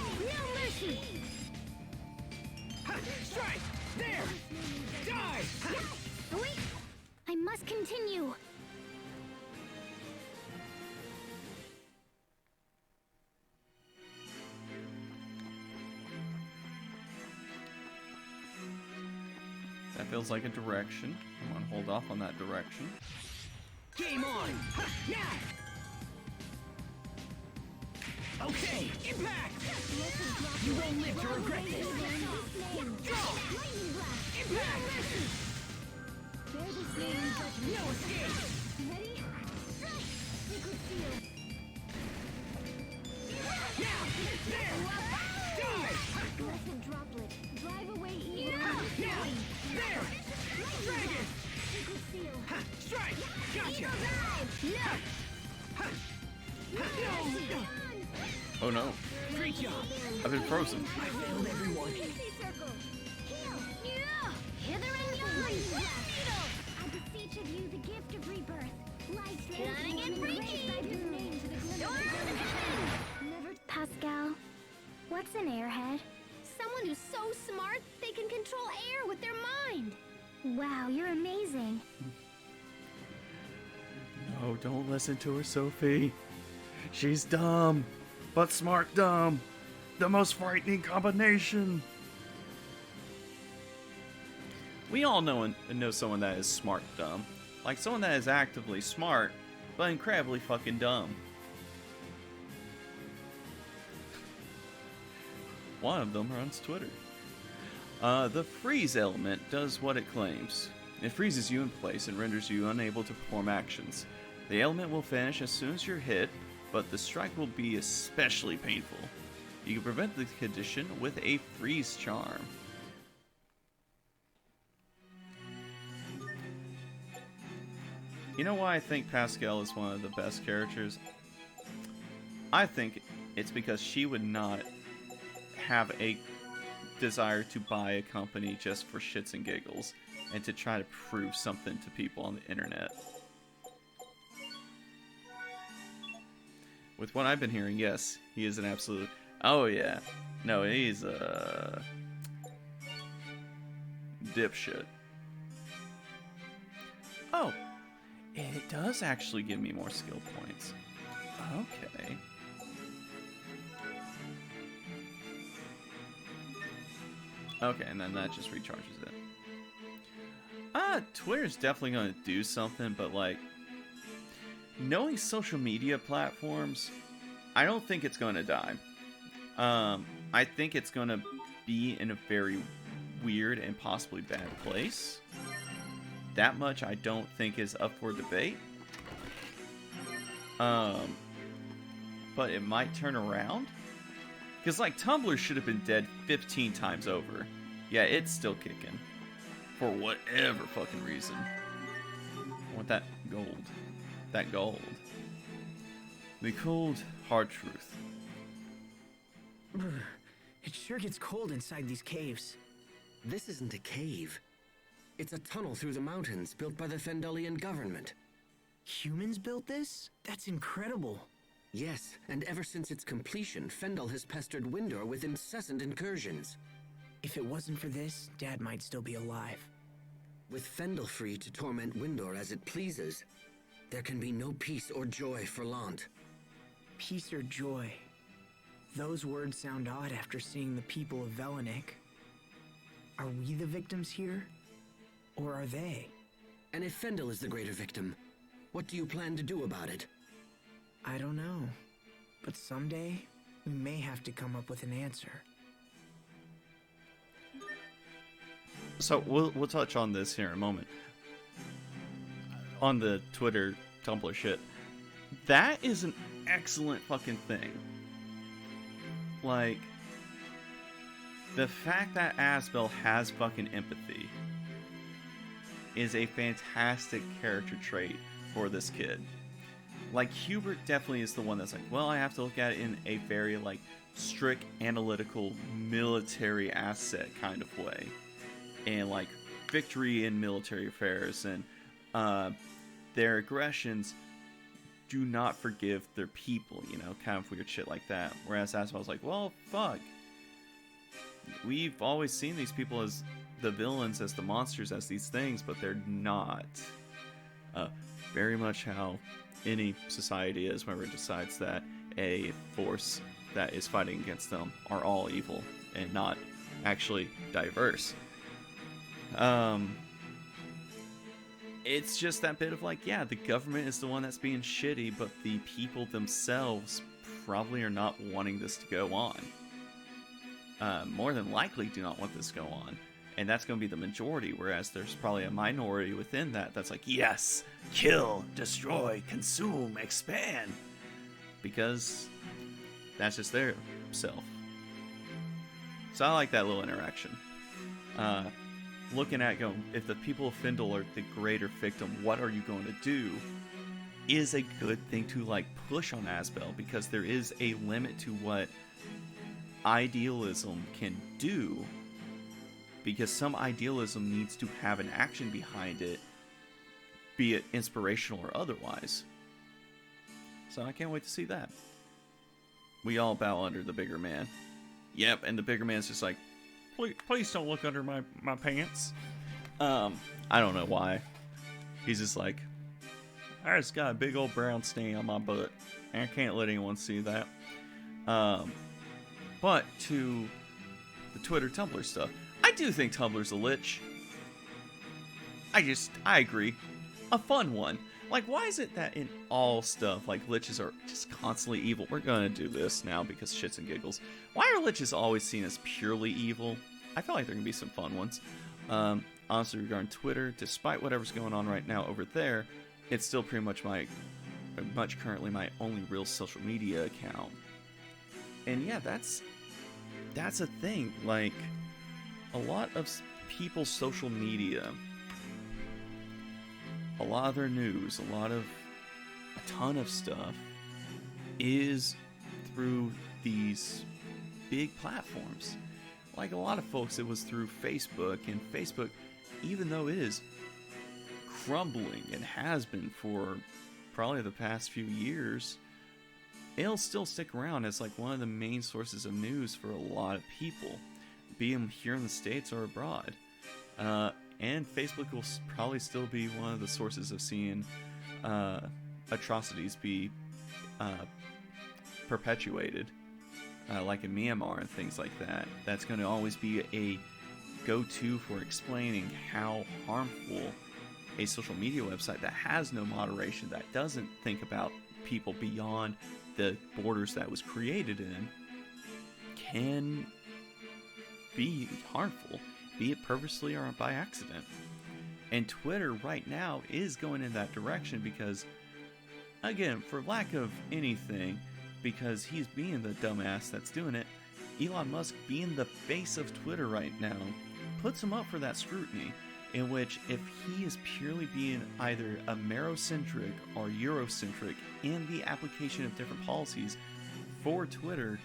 mercy! Ha! Strike! There! Die! Ha! Wait! I must continue. That feels like a direction. I'm gonna hold off on that direction. Game on! Ha! Now! Okay! Impact! You won't live to regret this! Draw! Impact! No escape! Ready? Sacred seal. Now! There! Die! Blessed droplet. Drive away evil. Now! There! Dragon! Sacred seal. Ha! Strike! Gotcha! No! No! Oh no, Great job! I've been frozen. I failed everyone! Circle. Heal. Yeah. Hither and yon. I beseech of you the gift of rebirth. Life shining and breaking. Never. Pascal, what's an airhead? Someone who's so smart they can control air with their mind. Wow, you're amazing. No, don't listen to her, Sophie. She's dumb, but smart dumb. The most frightening combination. We all know someone that is smart dumb. Like someone that is actively smart, but incredibly fucking dumb. One of them runs Twitter. The freeze element does what it claims. It freezes you in place and renders you unable to perform actions. The element will vanish as soon as you're hit, but the strike will be especially painful. You can prevent the condition with a freeze charm. You know why I think Pascal is one of the best characters? I think it's because she would not have a desire to buy a company just for shits and giggles and to try to prove something to people on the internet. With what I've been hearing, yes, he is an absolute... Oh, yeah. No, he's a... dipshit. Oh, and it does actually give me more skill points. Okay. Okay, and then that just recharges it. Twitter's definitely going to do something, but like, knowing social media platforms, I don't think it's going to die. I think it's going to be in a very weird and possibly bad place. That much I don't think is up for debate. But it might turn around. Because, like, Tumblr should have been dead 15 times over. Yeah, it's still kicking. For whatever fucking reason. I want that gold. That gold. The cold, hard truth. It sure gets cold inside these caves. This isn't a cave. It's a tunnel through the mountains built by the Fendelian government. Humans built this? That's incredible. Yes, and ever since its completion, Fendel has pestered Windor with incessant incursions. If it wasn't for this, Dad might still be alive. With Fendel free to torment Windor as it pleases, there can be no peace or joy for Lant. Peace or joy? Those words sound odd after seeing the people of Velanik. Are we the victims here? Or are they? And if Fendel is the greater victim, what do you plan to do about it? I don't know. But someday, we may have to come up with an answer. So we'll touch on this here in a moment. On the Twitter, Tumblr shit. That is an excellent fucking thing. Like, the fact that Asbel has fucking empathy is a fantastic character trait for this kid. Like, Hubert definitely is the one that's like, well, I have to look at it in a very, like, strict, analytical, military asset kind of way. And, like, victory in military affairs and their aggressions do not forgive their people, you know, kind of weird shit like that. Whereas Asbel's like, well, fuck. We've always seen these people as the villains, as the monsters, as these things, but they're not. Very much how any society is whenever it decides that a force that is fighting against them are all evil and not actually diverse. It's just that bit of like, yeah, the government is the one that's being shitty, but the people themselves probably are not wanting this to go on. More than likely do not want this to go on. And that's going to be the majority, whereas there's probably a minority within that that's like, yes, kill, destroy, consume, expand. Because that's just their self. So I like that little interaction. Looking at going, if the people of Fendel are the greater victim, what are you going to do? Is a good thing to like push on Asbel, because there is a limit to what idealism can do, because some idealism needs to have an action behind it, be it inspirational or otherwise. So I can't wait to see that. We all bow under the bigger man. Yep, and the bigger man's just like, please don't look under my pants. I don't know why. He's just like, I just got a big old brown stain on my butt, and I can't let anyone see that. But to the Twitter, Tumblr stuff, I do think Tumblr's a lich. I agree. A fun one. Like, why is it that in all stuff, like, liches are just constantly evil? We're gonna do this now because shits and giggles. Why are liches always seen as purely evil? I feel like there can be some fun ones. Honestly, regarding Twitter, despite whatever's going on right now over there, it's still pretty much currently my only real social media account. And yeah, that's a thing. Like, a lot of people's social media, a lot of their news, a ton of stuff is through these big platforms. like a lot of folks, it was through Facebook, and Facebook, even though it is crumbling and has been for probably the past few years, it'll still stick around as like one of the main sources of news for a lot of people, be them here in the States or abroad. And Facebook will probably still be one of the sources of seeing atrocities be perpetuated, like in Myanmar and things like that. That's going to always be a go-to for explaining how harmful a social media website that has no moderation, that doesn't think about people beyond the borders that was created in, can be harmful, be it purposely or by accident. And Twitter right now is going in that direction because, again, for lack of anything, because he's being the dumbass that's doing it, Elon Musk being the face of Twitter right now puts him up for that scrutiny, in which if he is purely being either Amerocentric or Eurocentric in the application of different policies for Twitter,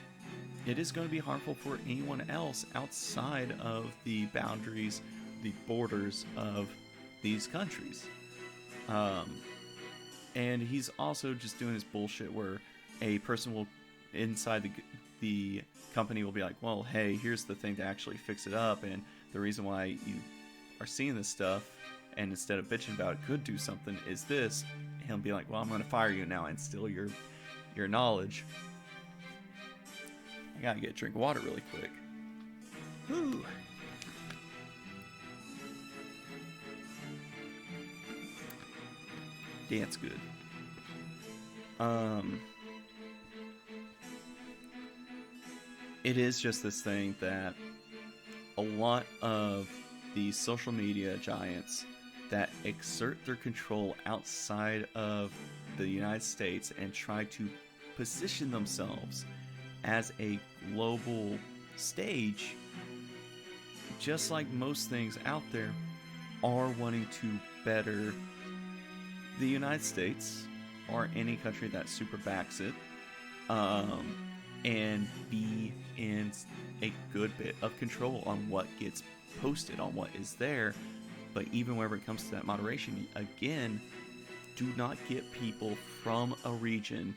it is going to be harmful for anyone else outside of the boundaries, the borders of these countries. And he's also just doing this bullshit where a person will, inside the company will be like, well, hey, here's the thing to actually fix it up, and the reason why you are seeing this stuff, and instead of bitching about it, could do something, is this. He'll be like, well, I'm going to fire you now and steal your knowledge. I gotta get a drink of water really quick. Whew. Yeah, it's good. It is just this thing that a lot of these social media giants that exert their control outside of the United States and try to position themselves as a global stage, just like most things out there, are wanting to better the United States or any country that super backs it, and be in a good bit of control on what gets posted, on what is there. But even whenever it comes to that moderation, again, do not get people from a region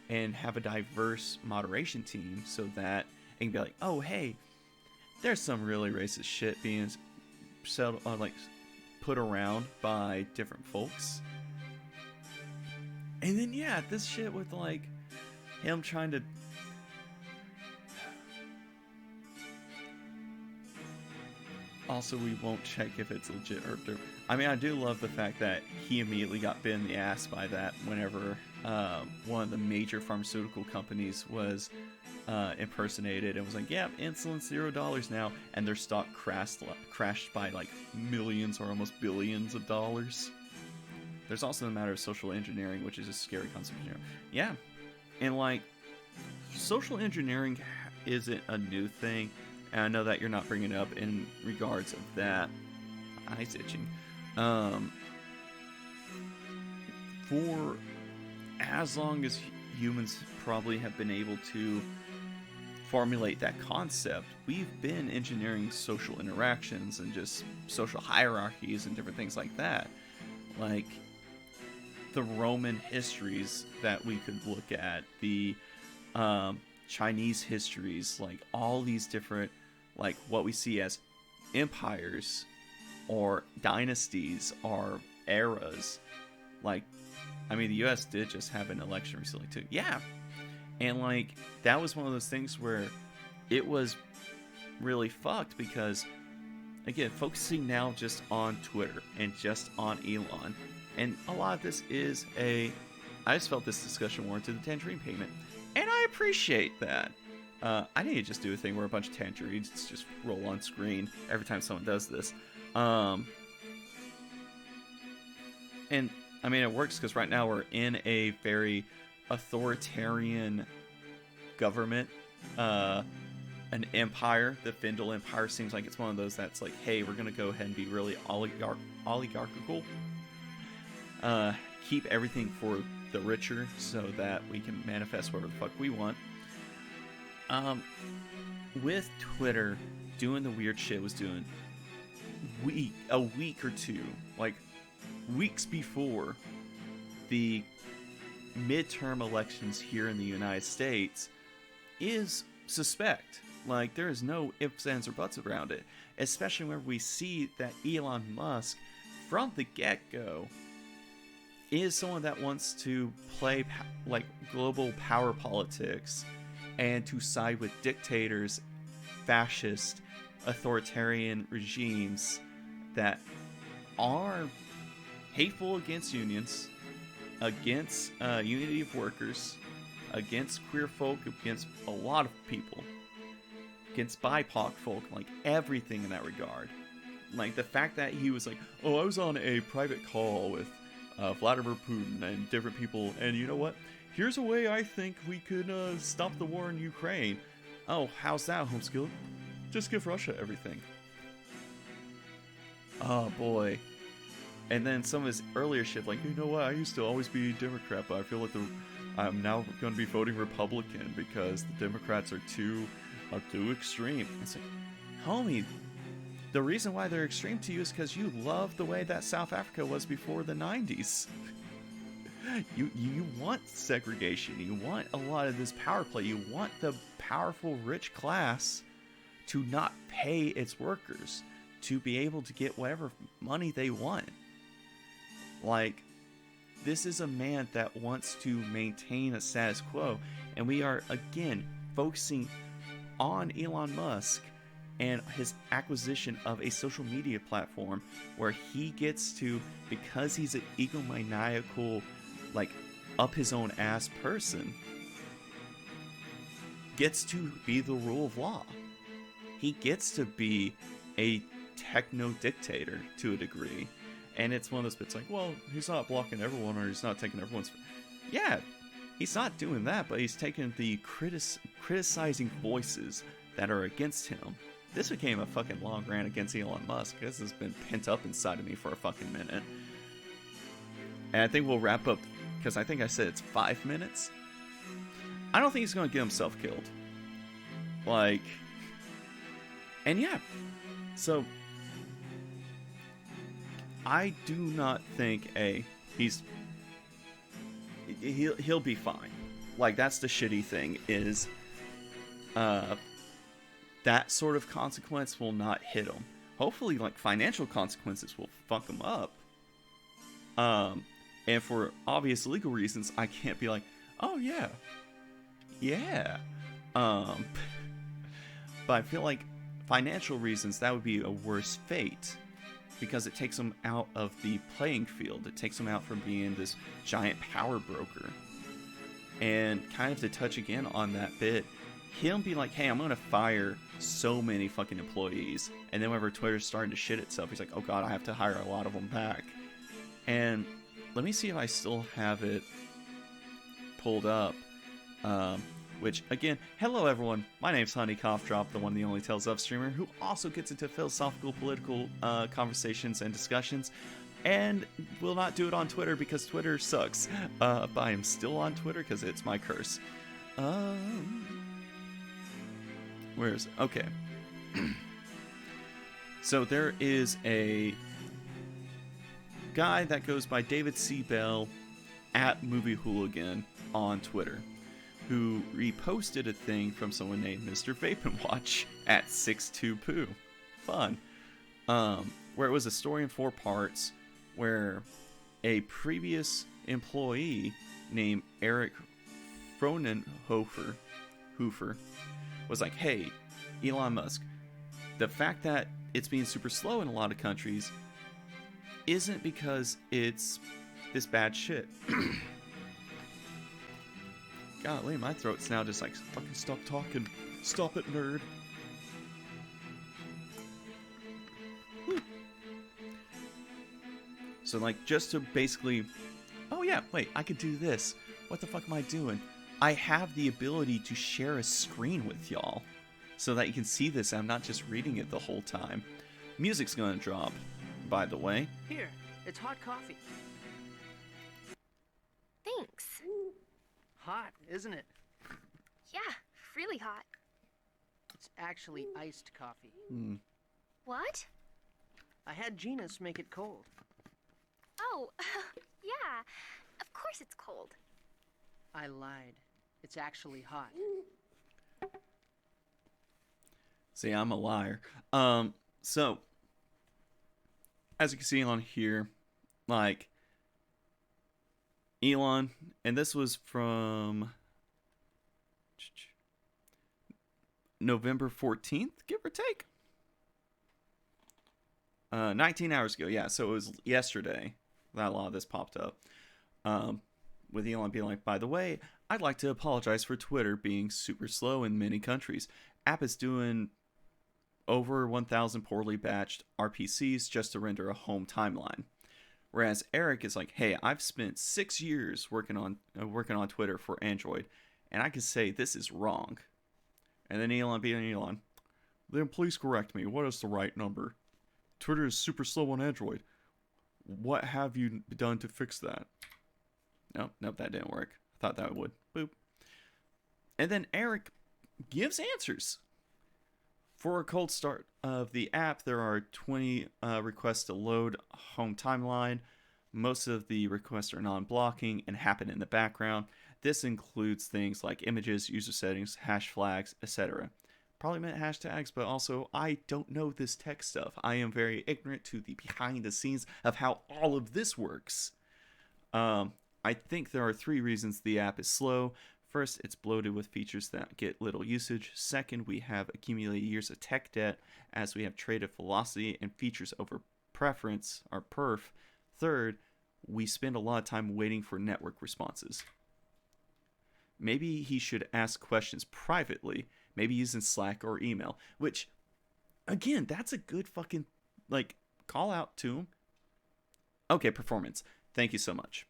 and have a diverse moderation team so that it can be like, oh, hey, there's some really racist shit being put around by different folks. And then, yeah, this shit with, like, him trying to... Also, we won't check if it's legit or... I mean, I do love the fact that he immediately got bit in the ass by that whenever one of the major pharmaceutical companies was impersonated and was like, yeah, insulin's $0 now, and their stock crashed by like millions or almost billions of dollars. There's also the matter of social engineering, which is a scary concept. Yeah, and like, social engineering isn't a new thing, and I know that you're not bringing it up in regards of that. Eyes itching. For as long as humans probably have been able to formulate that concept, we've been engineering social interactions and just social hierarchies and different things like that. Like the Roman histories that we could look at, the Chinese histories, like all these different, like what we see as empires or dynasties or eras. Like, I mean, the US did just have an election recently too. Yeah. And like, that was one of those things where it was really fucked because, again, focusing now just on Twitter and just on Elon. And a lot of this is I just felt this discussion warranted the tangerine payment. And I appreciate that. I need to just do a thing where a bunch of tangerines just roll on screen every time someone does this. And I mean, it works because right now we're in a very authoritarian government, an empire. The Findle Empire seems like it's one of those that's like, hey, we're gonna go ahead and be really oligarchical, keep everything for the richer so that we can manifest whatever the fuck we want. Um, with Twitter doing the weird shit it was doing, a week or two, like weeks before the midterm elections here in the United States, is suspect. Like, there is no ifs, ands, or buts around it. Especially when we see that Elon Musk, from the get-go, is someone that wants to play like global power politics and to side with dictators, fascist, authoritarian regimes that are hateful against unions, against unity of workers, against queer folk, against a lot of people, against BIPOC folk, like everything in that regard. Like the fact that he was like, oh, I was on a private call with Vladimir Putin and different people, and you know what? Here's a way I think we could stop the war in Ukraine. Oh, how's that, homeschooler? Just give Russia everything. Oh boy. And then some of his earlier shit, like, you know what? I used to always be Democrat, but I feel like I'm now going to be voting Republican because the Democrats are too extreme. It's like, homie, the reason why they're extreme to you is because you love the way that South Africa was before the 90s. You want segregation. You want a lot of this power play. You want the powerful rich class to not pay its workers, to be able to get whatever money they want. Like, this is a man that wants to maintain a status quo, and we are, again, focusing on Elon Musk and his acquisition of a social media platform where he gets to, because he's an egomaniacal, like, up his own ass person, gets to be the rule of law. He gets to be a techno dictator to a degree. And it's one of those bits like, well, he's not blocking everyone, or he's not taking everyone's... Yeah, he's not doing that, but he's taking the criticizing voices that are against him. This became a fucking long rant against Elon Musk. This has been pent up inside of me for a fucking minute. And I think we'll wrap up, because I think I said it's 5 minutes. I don't think he's going to get himself killed. Like... And yeah, so... I do not think he'll be fine. Like, that's the shitty thing, is that sort of consequence will not hit him. Hopefully, like, financial consequences will fuck him up. And for obvious legal reasons, I can't be like, oh yeah. But I feel like financial reasons, that would be a worse fate. Because it takes him out of the playing field. It takes him out from being this giant power broker. And kind of to touch again on that bit, him be like, hey, I'm going to fire so many fucking employees. And then whenever Twitter's starting to shit itself, he's like, oh god, I have to hire a lot of them back. And let me see if I still have it pulled up. Which, again, hello everyone, my name's Honey Cough Drop, the one, the only Tales of streamer, who also gets into philosophical, political conversations and discussions, and will not do it on Twitter because Twitter sucks. But I am still on Twitter because it's my curse. Where is it? Okay. So there is a guy that goes by David C. Bell at Movie Hooligan on Twitter, who reposted a thing from someone named Mr. Vapenwatch at 62poo. Fun. Where it was a story in 4 parts where a previous employee named Eric Fronenhofer was like, hey, Elon Musk, the fact that it's being super slow in a lot of countries isn't because it's this bad shit. Golly, my throat's now just like, fucking stop talking. Stop it, nerd. Whew. So, like, just to basically... Oh, yeah, wait, I could do this. What the fuck am I doing? I have the ability to share a screen with y'all, so that you can see this and I'm not just reading it the whole time. Music's gonna drop, by the way. Here, it's hot coffee. Thanks. Hot, isn't it? Yeah, really hot. It's actually iced coffee. What? I had Genus make it cold. Oh, yeah. Of course it's cold. I lied. It's actually hot. See, I'm a liar. So as you can see on here, like Elon, and this was from November 14th, give or take. 19 hours ago, yeah. So it was yesterday that a lot of this popped up. With Elon being like, by the way, I'd like to apologize for Twitter being super slow in many countries. App is doing over 1,000 poorly batched RPCs just to render a home timeline. Whereas Eric is like, hey, I've spent 6 years working on Twitter for Android, and I can say this is wrong. And then Elon being Elon, then please correct me. What is the right number? Twitter is super slow on Android. What have you done to fix that? Nope, that didn't work. I thought that would. Boop. And then Eric gives answers. For a cold start of the app, there are 20 requests to load home timeline. Most of the requests are non-blocking and happen in the background. This includes things like images, user settings, hash flags, etc. Probably meant hashtags, but also I don't know this tech stuff. I am very ignorant to the behind the scenes of how all of this works. I think there are 3 reasons the app is slow. First, it's bloated with features that get little usage. Second, we have accumulated years of tech debt as we have traded velocity and features over preference or perf. Third, we spend a lot of time waiting for network responses. Maybe he should ask questions privately, maybe using Slack or email, which, again, that's a good fucking, like, call out to him. Okay, performance. Thank you so much.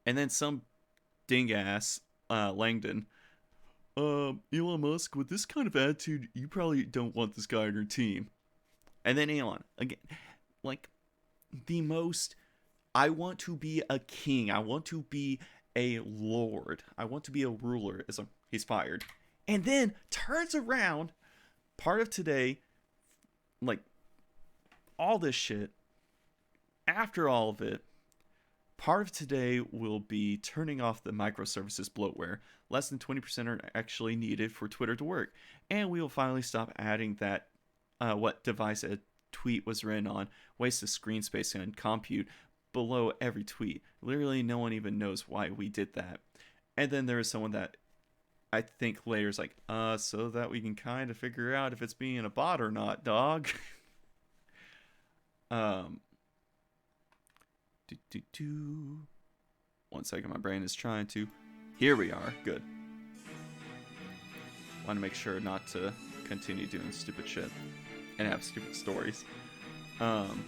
And then some ding-ass, Langdon, Elon Musk, with this kind of attitude, you probably don't want this guy on your team. And then Elon, again, like, the most, I want to be a king, I want to be a lord, I want to be a ruler, he's fired. And then turns around, part of today, like, all this shit, after all of it, part of today will be turning off the microservices bloatware. Less than 20% are actually needed for Twitter to work. And we will finally stop adding that what device a tweet was written on, waste of screen space and compute below every tweet. Literally no one even knows why we did that. And then there is someone that I think later is like, so that we can kind of figure out if it's being a bot or not, dog. 1 second, my brain is trying to. Here we are. Good. Want to make sure not to continue doing stupid shit and have stupid stories. And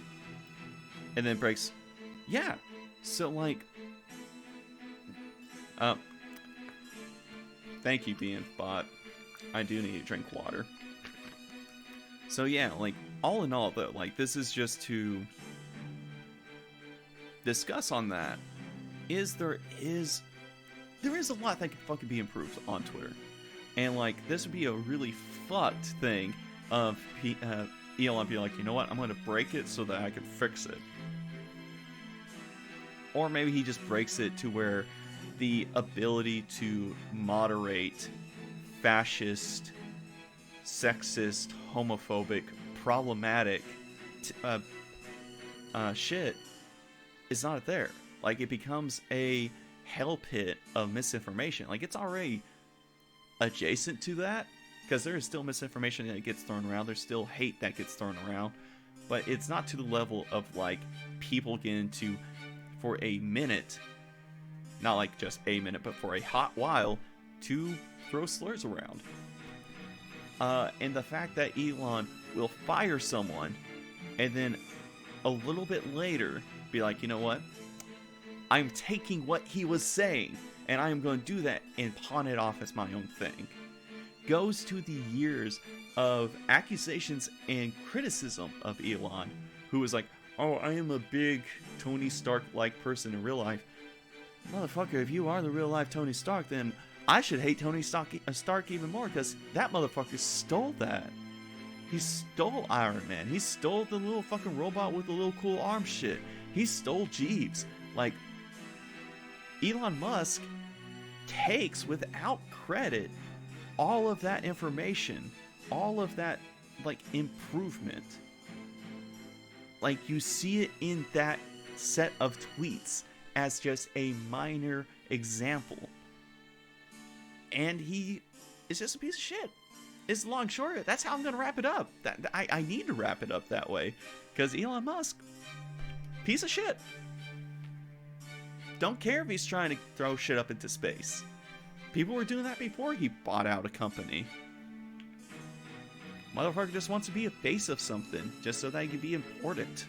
then breaks. Yeah. So like. Thank you, being bot. I do need to drink water. So yeah, like all in all, though, like this is just to discuss on that. There is a lot that can fucking be improved on Twitter, and like this would be a really fucked thing of Elon being like, you know what, I'm gonna break it so that I can fix it, or maybe he just breaks it to where the ability to moderate fascist, sexist, homophobic, problematic shit is not there. Like, it becomes a hell pit of misinformation. Like, it's already adjacent to that, because there is still misinformation that gets thrown around. There's still hate that gets thrown around. But it's not to the level of, like, people get into, for a minute, not like just a minute, but for a hot while, to throw slurs around. And the fact that Elon will fire someone, and then a little bit later be like, you know what? I'm taking what he was saying, and I am going to do that and pawn it off as my own thing. Goes to the years of accusations and criticism of Elon, who was like, oh, I am a big Tony Stark-like person in real life. Motherfucker, if you are the real-life Tony Stark, then I should hate Tony Stark even more because that motherfucker stole that. He stole Iron Man. He stole the little fucking robot with the little cool arm shit. He stole Jeeves. Like, Elon Musk takes, without credit, all of that information, all of that, like, improvement. Like, you see it in that set of tweets as just a minor example. And he is just a piece of shit. It's long short. That's how I'm going to wrap it up. I need to wrap it up that way. Because Elon Musk, piece of shit. Don't care if he's trying to throw shit up into space. People were doing that before he bought out a company. Motherfucker just wants to be a face of something, just so that he can be important.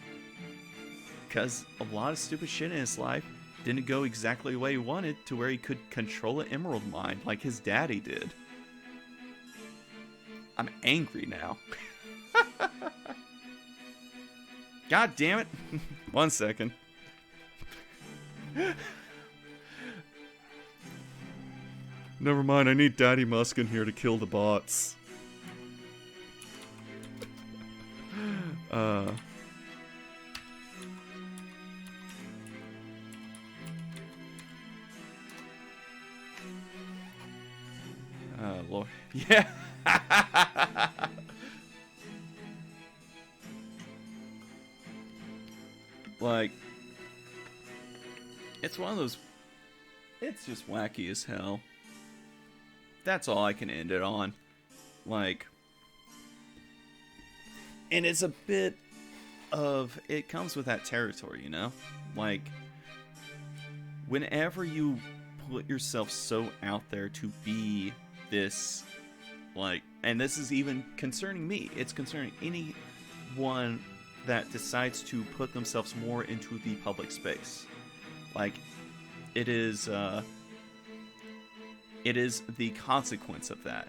Because a lot of stupid shit in his life didn't go exactly the way he wanted, to where he could control an emerald mine like his daddy did. I'm angry now. God damn it. 1 second. Never mind, I need Daddy Musk in here to kill the bots. Lord. Yeah. Like, it's one of those, it's just wacky as hell. That's all I can end it on. Like, and it's a bit of, it comes with that territory, you know? Like, whenever you put yourself so out there to be this, like, and this is even concerning me, it's concerning anyone that decides to put themselves more into the public space. Like, it is the consequence of that.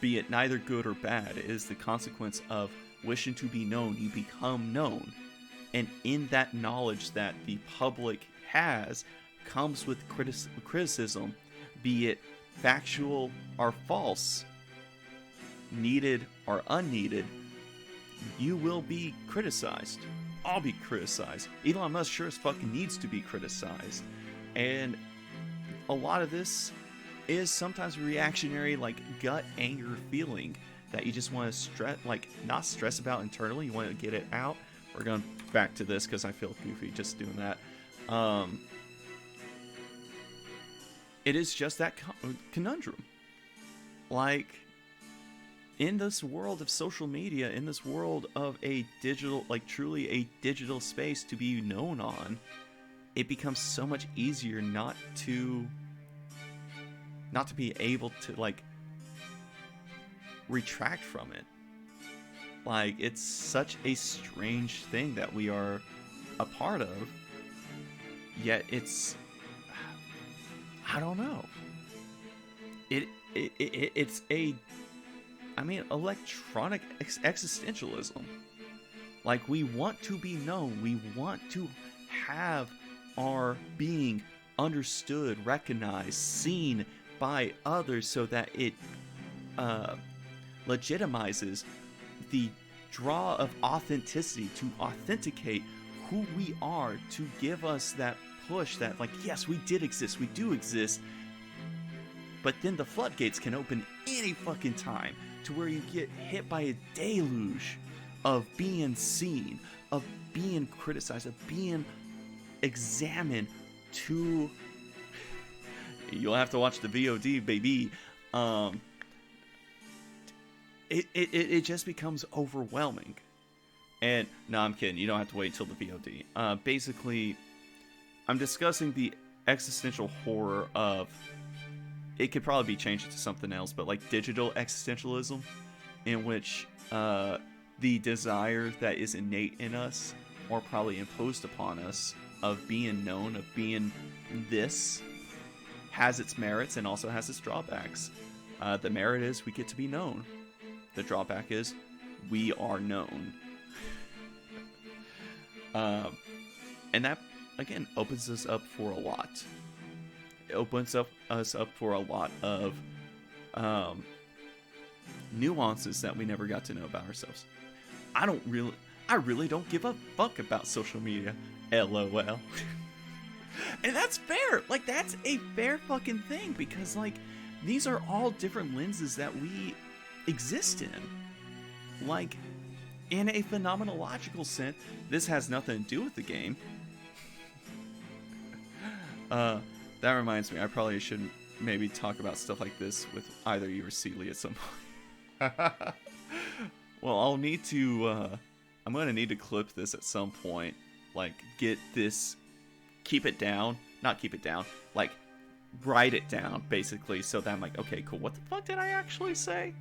Be it neither good or bad, it is the consequence of wishing to be known. You become known. And in that knowledge that the public has comes with criticism, be it factual or false, needed or unneeded. You will be criticized. I'll be criticized. Elon Musk sure as fucking needs to be criticized. And a lot of this is sometimes reactionary, like, gut anger feeling that you just want to stress, like, not stress about internally. You want to get it out. We're going back to this because I feel goofy just doing that. It is just that conundrum. Like, in this world of social media, in this world of a digital, like, truly a digital space to be known on, it becomes so much easier not to be able to, like, retract from it. Like, it's such a strange thing that we are a part of, yet it's, I don't know. It's a, I mean, electronic existentialism. Like, we want to be known. We want to have our being understood, recognized, seen by others, so that it legitimizes the draw of authenticity, to authenticate who we are, to give us that push that, like, yes, we did exist, we do exist. But then the floodgates can open any fucking time, to where you get hit by a deluge of being seen, of being criticized, of being examined. To, you'll have to watch the VOD, baby. It just becomes overwhelming. And no, I'm kidding. You don't have to wait till the VOD. Basically, I'm discussing the existential horror of, it could probably be changed to something else, but like digital existentialism, in which the desire that is innate in us, or probably imposed upon us, of being known, of being this, has its merits and also has its drawbacks. The merit is we get to be known. The drawback is we are known. And that, again, opens us up for a lot. opens us up for a lot of nuances that we never got to know about ourselves. I really don't give a fuck about social media. LOL. And that's fair. Like, that's a fair fucking thing, because, like, these are all different lenses that we exist in. Like, in a phenomenological sense, this has nothing to do with the game. That reminds me, I probably should maybe talk about stuff like this with either you or Seeley at some point. Well, I'll need to, I'm gonna need to clip this at some point. Like, get this, keep it down, not keep it down, like, write it down, basically, so that I'm like, okay, cool, what the fuck did I actually say?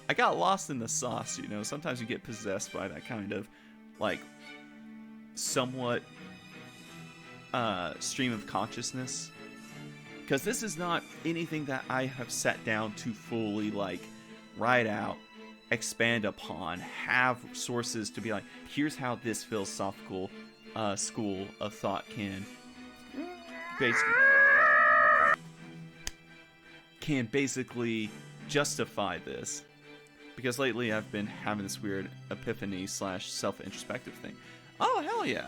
I got lost in the sauce, you know? Sometimes you get possessed by that kind of, like, somewhat, stream of consciousness. Because this is not anything that I have sat down to fully, like, write out, expand upon, have sources to be like, here's how this philosophical school of thought can basically justify this. Because lately I've been having this weird epiphany / self-introspective thing. Oh, hell yeah.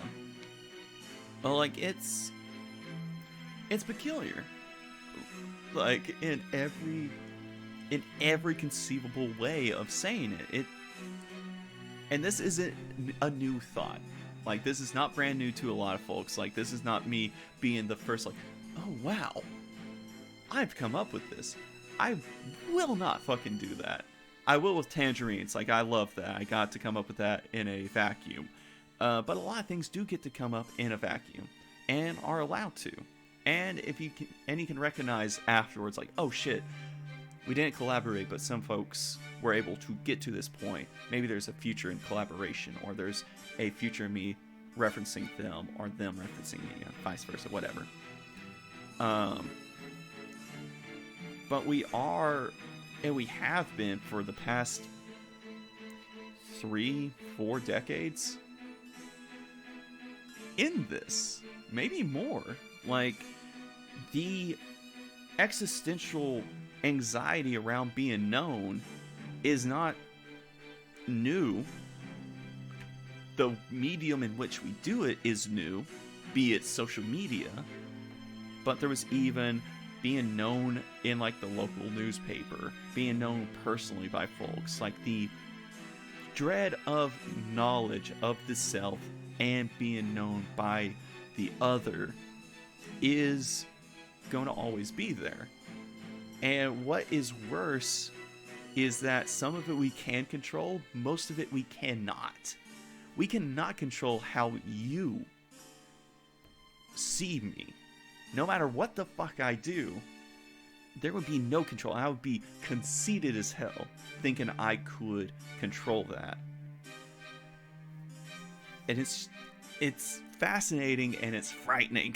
Well, like, it's peculiar. Like, in every conceivable way of saying it. And this isn't a new thought. Like, this is not brand new to a lot of folks. Like, this is not me being the first, like, oh, wow, I've come up with this. I will not fucking do that. I will with tangerines. Like, I love that. I got to come up with that in a vacuum. But a lot of things do get to come up in a vacuum. And are allowed to. And if you can recognize afterwards, like, oh shit, we didn't collaborate, but some folks were able to get to this point. Maybe there's a future in collaboration, or there's a future in me referencing them, or them referencing me, vice versa, whatever. But we are, and we have been for the past 3-4 decades in this, maybe more. Like, the existential anxiety around being known is not new. The medium in which we do it is new, be it social media, but there was even being known in, like, the local newspaper, being known personally by folks, like the dread of knowledge of the self and being known by the other is going to always be there. And what is worse is that some of it we can control, most of it we cannot. We cannot control how you see me. No matter what the fuck I do, there would be no control. I would be conceited as hell thinking I could control that. And it's fascinating and it's frightening.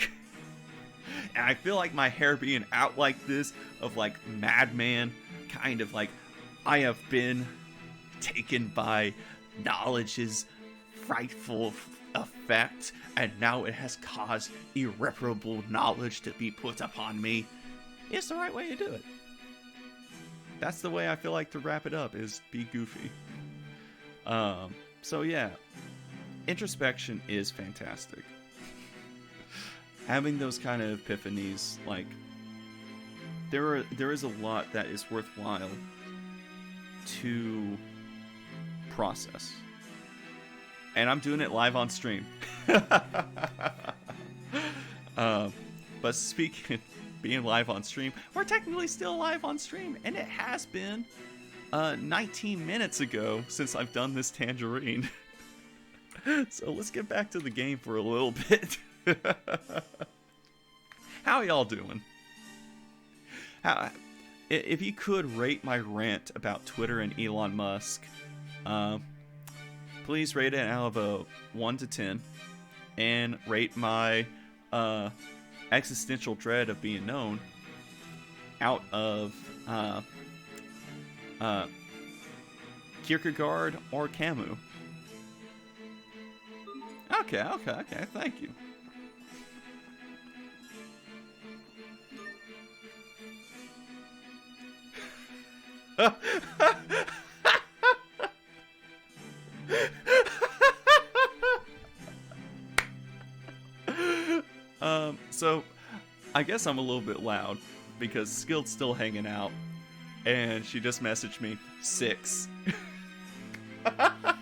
And I feel like my hair being out like this, of like madman, kind of like I have been taken by knowledge's frightful effect, and now it has caused irreparable knowledge to be put upon me. It's the right way to do it. That's the way I feel like to wrap it up, is be goofy. So yeah, introspection is fantastic. Having those kind of epiphanies, like, there is a lot that is worthwhile to process. And I'm doing it live on stream. But speaking, being live on stream, we're technically still live on stream, and it has been 19 minutes ago since I've done this tangerine. So let's get back to the game for a little bit. How y'all doing? If you could rate my rant about Twitter and Elon Musk, please rate it out of a 1 to 10, and rate my existential dread of being known out of Kierkegaard or Camus. Okay, thank you. So I guess I'm a little bit loud because Skilled's still hanging out, and she just messaged me 6. I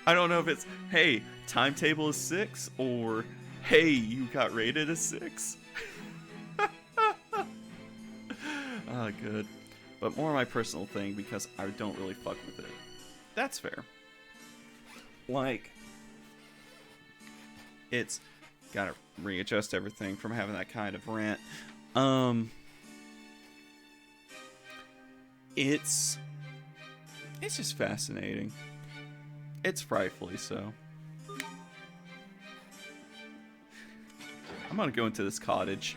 don't know if it's, hey, timetable is 6, or hey, you got rated a 6. Ah, good. But more my personal thing because I don't really fuck with it. That's fair. Like, it's gotta readjust everything from having that kind of rant. It's just fascinating. It's frightfully so. I'm gonna go into this cottage.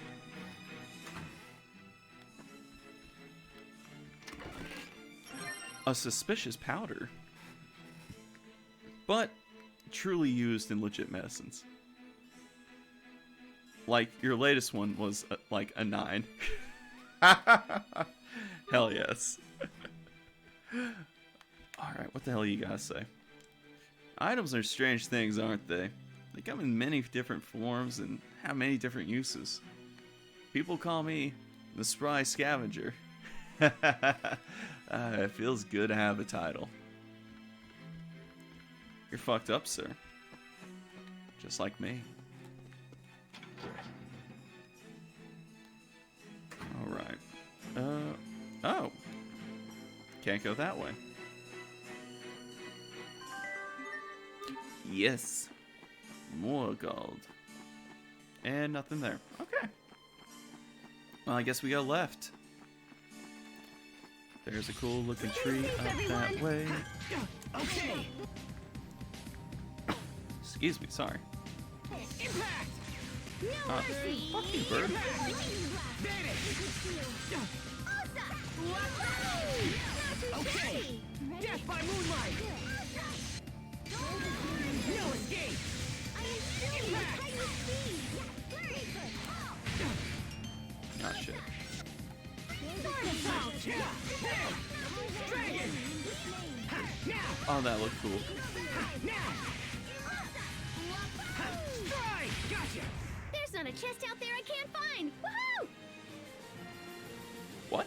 A suspicious powder, but truly used in legit medicines. Like, your latest one was like a 9. Hell yes. Alright, what the hell you gotta say? Items are strange things, aren't they? They come in many different forms and have many different uses. People call me the Spry Scavenger. It feels good to have a title. You're fucked up, sir. Just like me. Alright. Oh. Can't go that way. Yes. More gold. And nothing there. Okay. Well, I guess we go left. There's a cool looking tree up that way. Okay. Excuse me, sorry. Impact. Fuck you, bird. Okay. Death by moonlight. No escape. Oh shit. Oh, that looked cool. There's not a chest out there I can't find. Woohoo! What?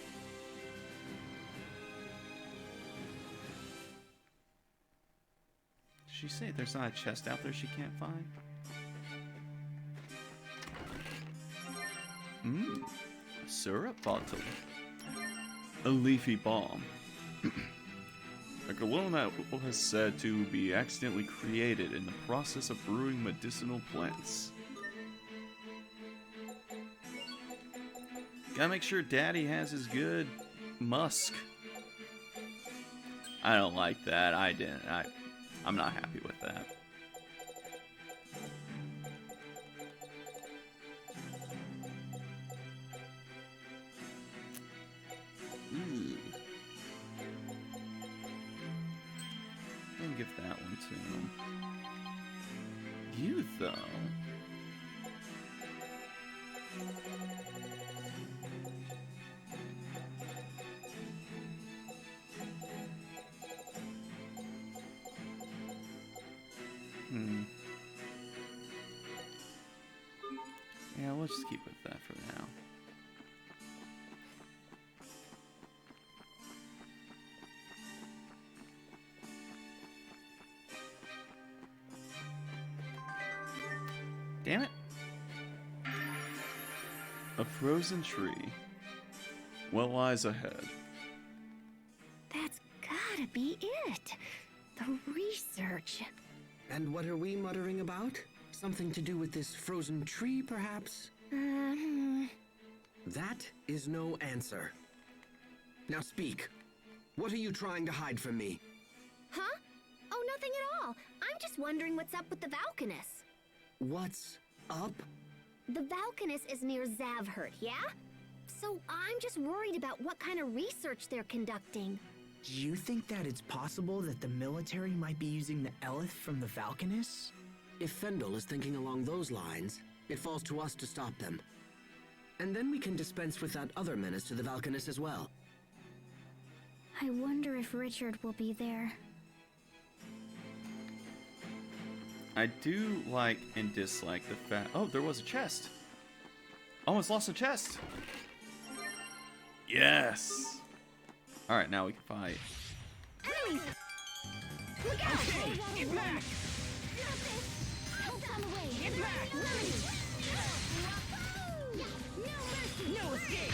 Did she say there's not a chest out there she can't find? A syrup bottle. A leafy balm. A cologne that was said to be accidentally created in the process of brewing medicinal plants. Gotta make sure Daddy has his good musk. I don't like that. I'm not happy with that. Ooh. I'm gonna give that one to him. You, though. Yeah, we'll just keep with that for now. Damn it. A frozen tree. What lies ahead? That's gotta be it. The research. And what are we muttering about? Something to do with this frozen tree, perhaps? That is no answer. Now speak. What are you trying to hide from me? Huh? Oh, nothing at all. I'm just wondering what's up with the Valkanus. What's up? The Valkanus is near Zavhert, yeah? So I'm just worried about what kind of research they're conducting. Do you think that it's possible that the military might be using the Elith from the Valkanus? If Fendel is thinking along those lines, it falls to us to stop them. And then we can dispense with that other menace to the Valkanus as well. I wonder if Richard will be there. I do like and dislike the fact... Oh, there was a chest. Almost lost a chest. Yes. Alright, now we can fight. Enemies! Look out! Okay, get back! Help on the way! Get back! No escape!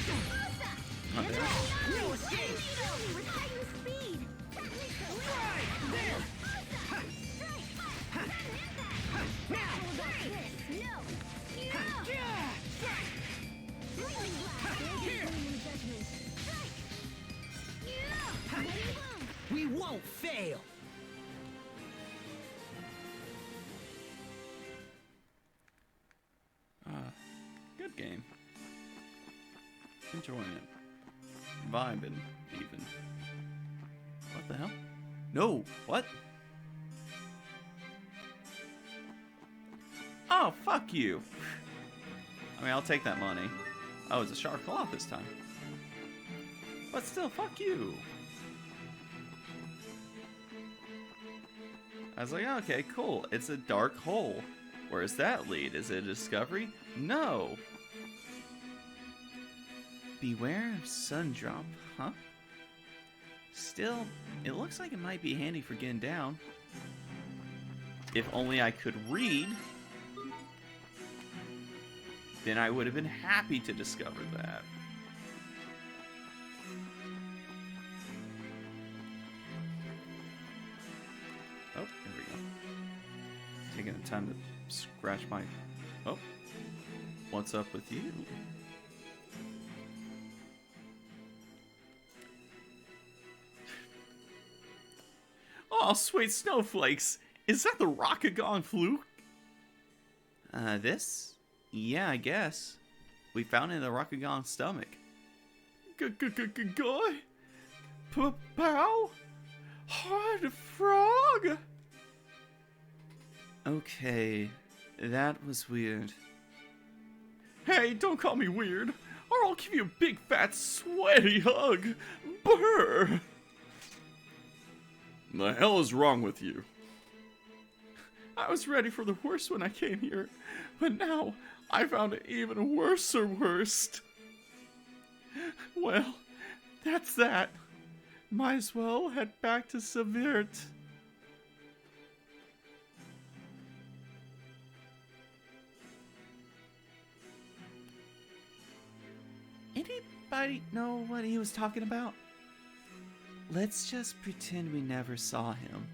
Not there. No escape! With heightened speed! Right there! Now! We won't fail! Good game. Enjoying it. Vibing, even. What the hell? No! What? Oh, fuck you! I mean, I'll take that money. Oh, it's a sharp claw this time. But still, fuck you! I was like, okay, cool. It's a dark hole. Where does that lead? Is it a discovery? No! Beware of Sundrop, huh? Still, it looks like it might be handy for getting down. If only I could read, then I would have been happy to discover that. Oh, here we go. Taking the time to scratch my... Oh. What's up with you? Oh, sweet snowflakes! Is that the Rokugan fluke? This? Yeah, I guess. We found it in the Rokugan stomach. Guy? Pow? Hard frog? Okay, that was weird. Hey, don't call me weird, or I'll give you a big fat sweaty hug. Brr! The hell is wrong with you? I was ready for the worst when I came here, but now I found it even worser worst. Well, that's that. Might as well head back to Sevirt. Anybody know what he was talking about? Let's just pretend we never saw him.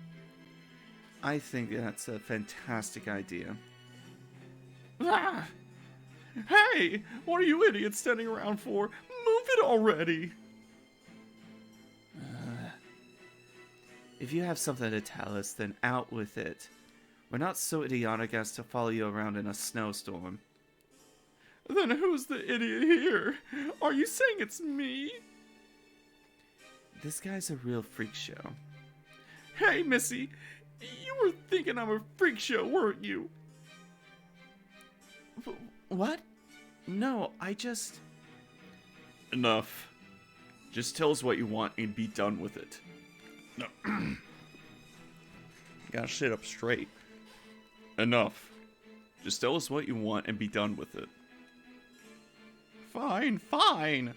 I think that's a fantastic idea. Ah! Hey! What are you idiots standing around for? Move it already! If you have something to tell us, then out with it. We're not so idiotic as to follow you around in a snowstorm. Then who's the idiot here? Are you saying it's me? This guy's a real freak show. Hey, Missy! You were thinking I'm a freak show, weren't you? What? No, I just... Enough. Just tell us what you want and be done with it. No. Gotta sit up straight. Enough. Just tell us what you want and be done with it. Fine, fine.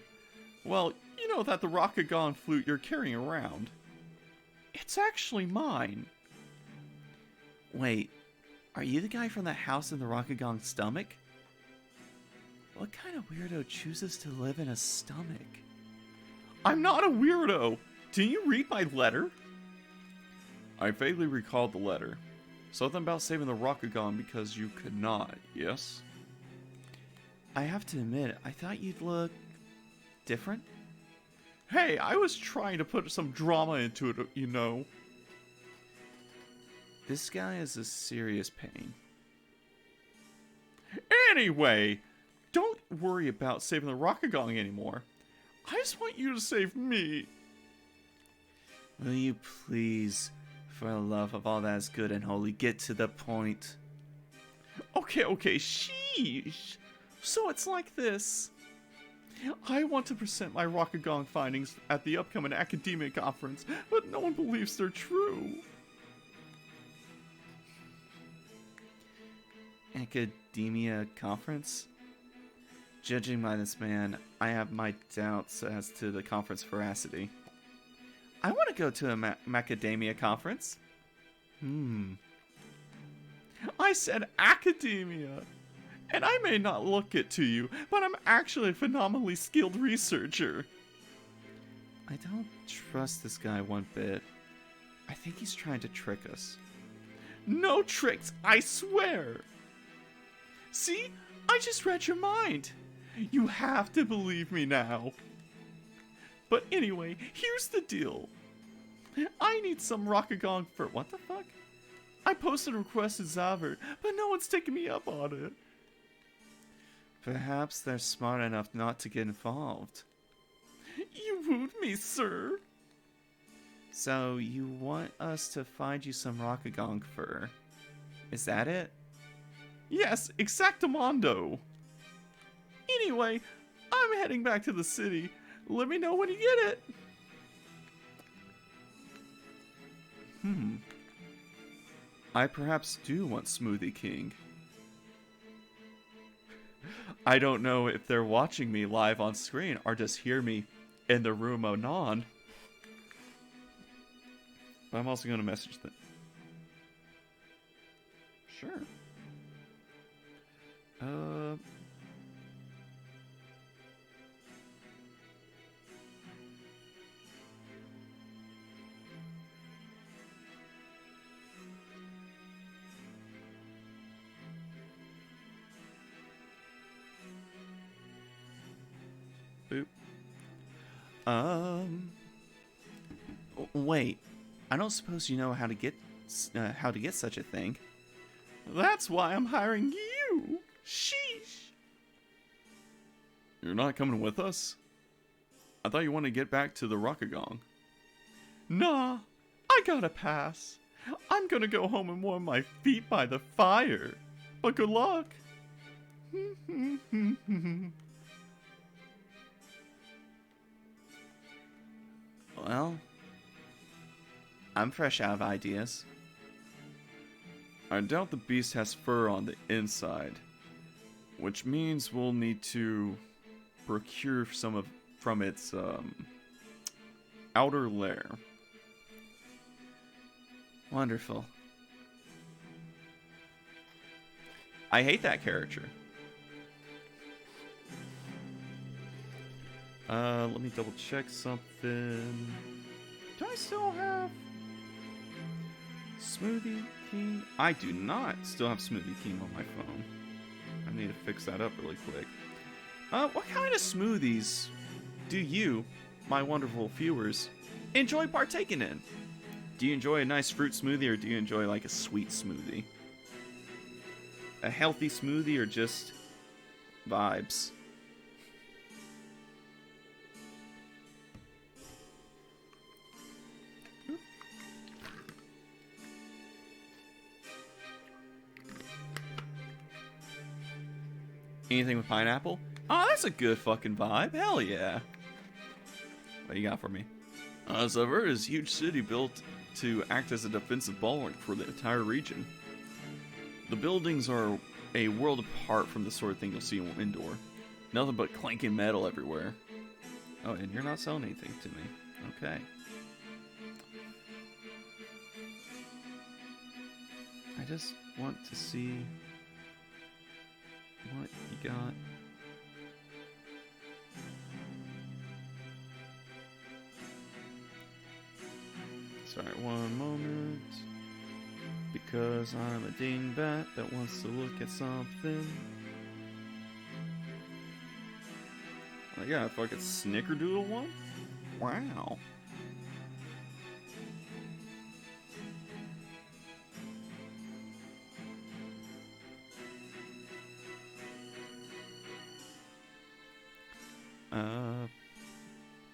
Well, you know that the Rokugan flute you're carrying around. It's actually mine. Wait, are you the guy from the house in the Rokugan stomach? What kind of weirdo chooses to live in a stomach? I'm not a weirdo! Didn't you read my letter? I vaguely recalled the letter. Something about saving the Rokugan because you could not, yes? I have to admit, I thought you'd look... different? Hey, I was trying to put some drama into it, you know. This guy is a serious pain. Anyway, don't worry about saving the Rokugan anymore. I just want you to save me. Will you please, for the love of all that is good and holy, get to the point? Okay, sheesh. So it's like this. I want to present my Rockagong findings at the upcoming academia conference, but no one believes they're true. Academia conference? Judging by this man, I have my doubts as to the conference veracity. I want to go to a macadamia conference. I said academia. And I may not look it to you, but I'm actually a phenomenally skilled researcher. I don't trust this guy one bit. I think he's trying to trick us. No tricks, I swear! See? I just read your mind. You have to believe me now. But anyway, here's the deal. I need some Rockagong for... What the fuck? I posted a request to Zavert, but no one's taking me up on it. Perhaps they're smart enough not to get involved. You wooed me, sir. So, you want us to find you some Rockagong fur? Is that it? Yes, exactamundo. Anyway, I'm heading back to the city. Let me know when you get it. I perhaps do want Smoothie King. I don't know if they're watching me live on screen or just hear me in the room anon. But I'm also going to message them. Sure. Boop. Wait. I don't suppose you know how to get such a thing. That's why I'm hiring you. Sheesh. You're not coming with us? I thought you wanted to get back to the Rockagong. Nah, I gotta pass. I'm gonna go home and warm my feet by the fire. But good luck. Well, I'm fresh out of ideas. I doubt the beast has fur on the inside, which means we'll need to procure some from its outer lair. Wonderful. I hate that character. Let me double check something. Do I still have Smoothie King? I do not still have Smoothie King on my phone. I need to fix that up really quick. What kind of smoothies do you, my wonderful viewers, enjoy partaking in? Do you enjoy a nice fruit smoothie, or do you enjoy like a sweet smoothie? A healthy smoothie, or just vibes? Anything with pineapple? Oh, that's a good fucking vibe. Hell yeah. What you got for me? Zavert is a huge city built to act as a defensive bulwark for the entire region. The buildings are a world apart from the sort of thing you'll see indoor. Nothing but clanking metal everywhere. Oh, and you're not selling anything to me. Okay. I just want to see what you got. Sorry, one moment. Because I'm a dingbat that wants to look at something. I got a fucking snickerdoodle one? Wow.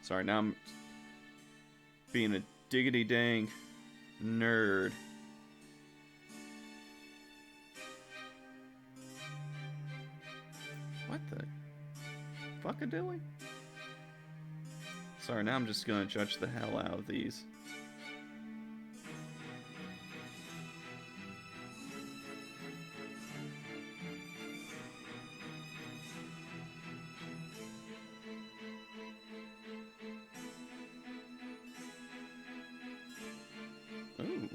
Sorry, now I'm being a diggity dang nerd. What the fuckadilly? Sorry, now I'm just gonna judge the hell out of these. Ooh.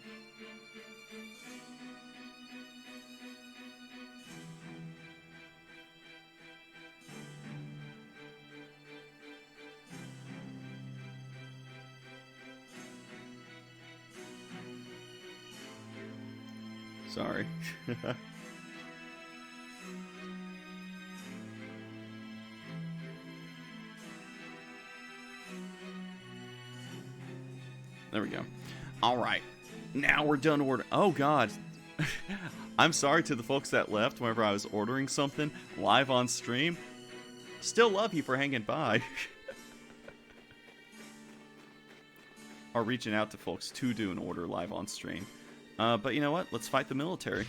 Sorry. There we go. All right. Now we're done ordering. Oh, God. I'm sorry to the folks that left whenever I was ordering something live on stream. Still love you for hanging by. Or reaching out to folks to do an order live on stream. But you know what? Let's fight the military.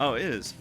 Oh, it is.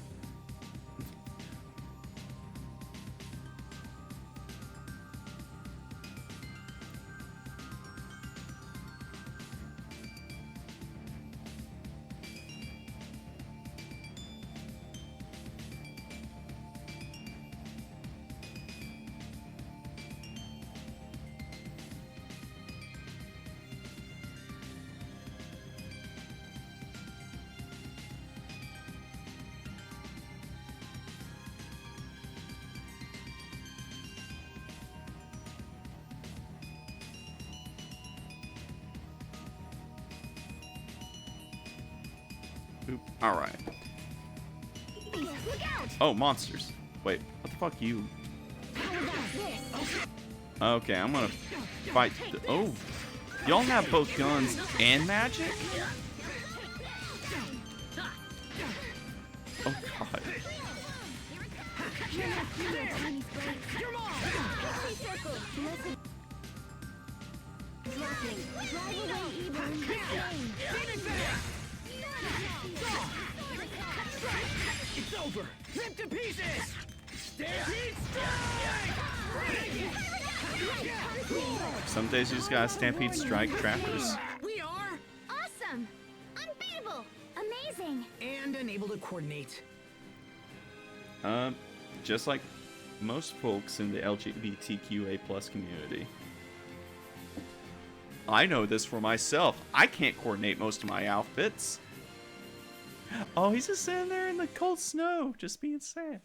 Oop. All right. Oh, monsters. Wait, what the fuck you? Okay, I'm gonna fight. Oh, y'all have both guns and magic? Oh God. It's over! Rip to pieces! Some days you just gotta stampede strike trappers. We are! Awesome! Unbeatable! Amazing! And unable to coordinate. Just like most folks in the LGBTQA+ community. I know this for myself. I can't coordinate most of my outfits. Oh, he's just sitting there in the cold snow, just being sad.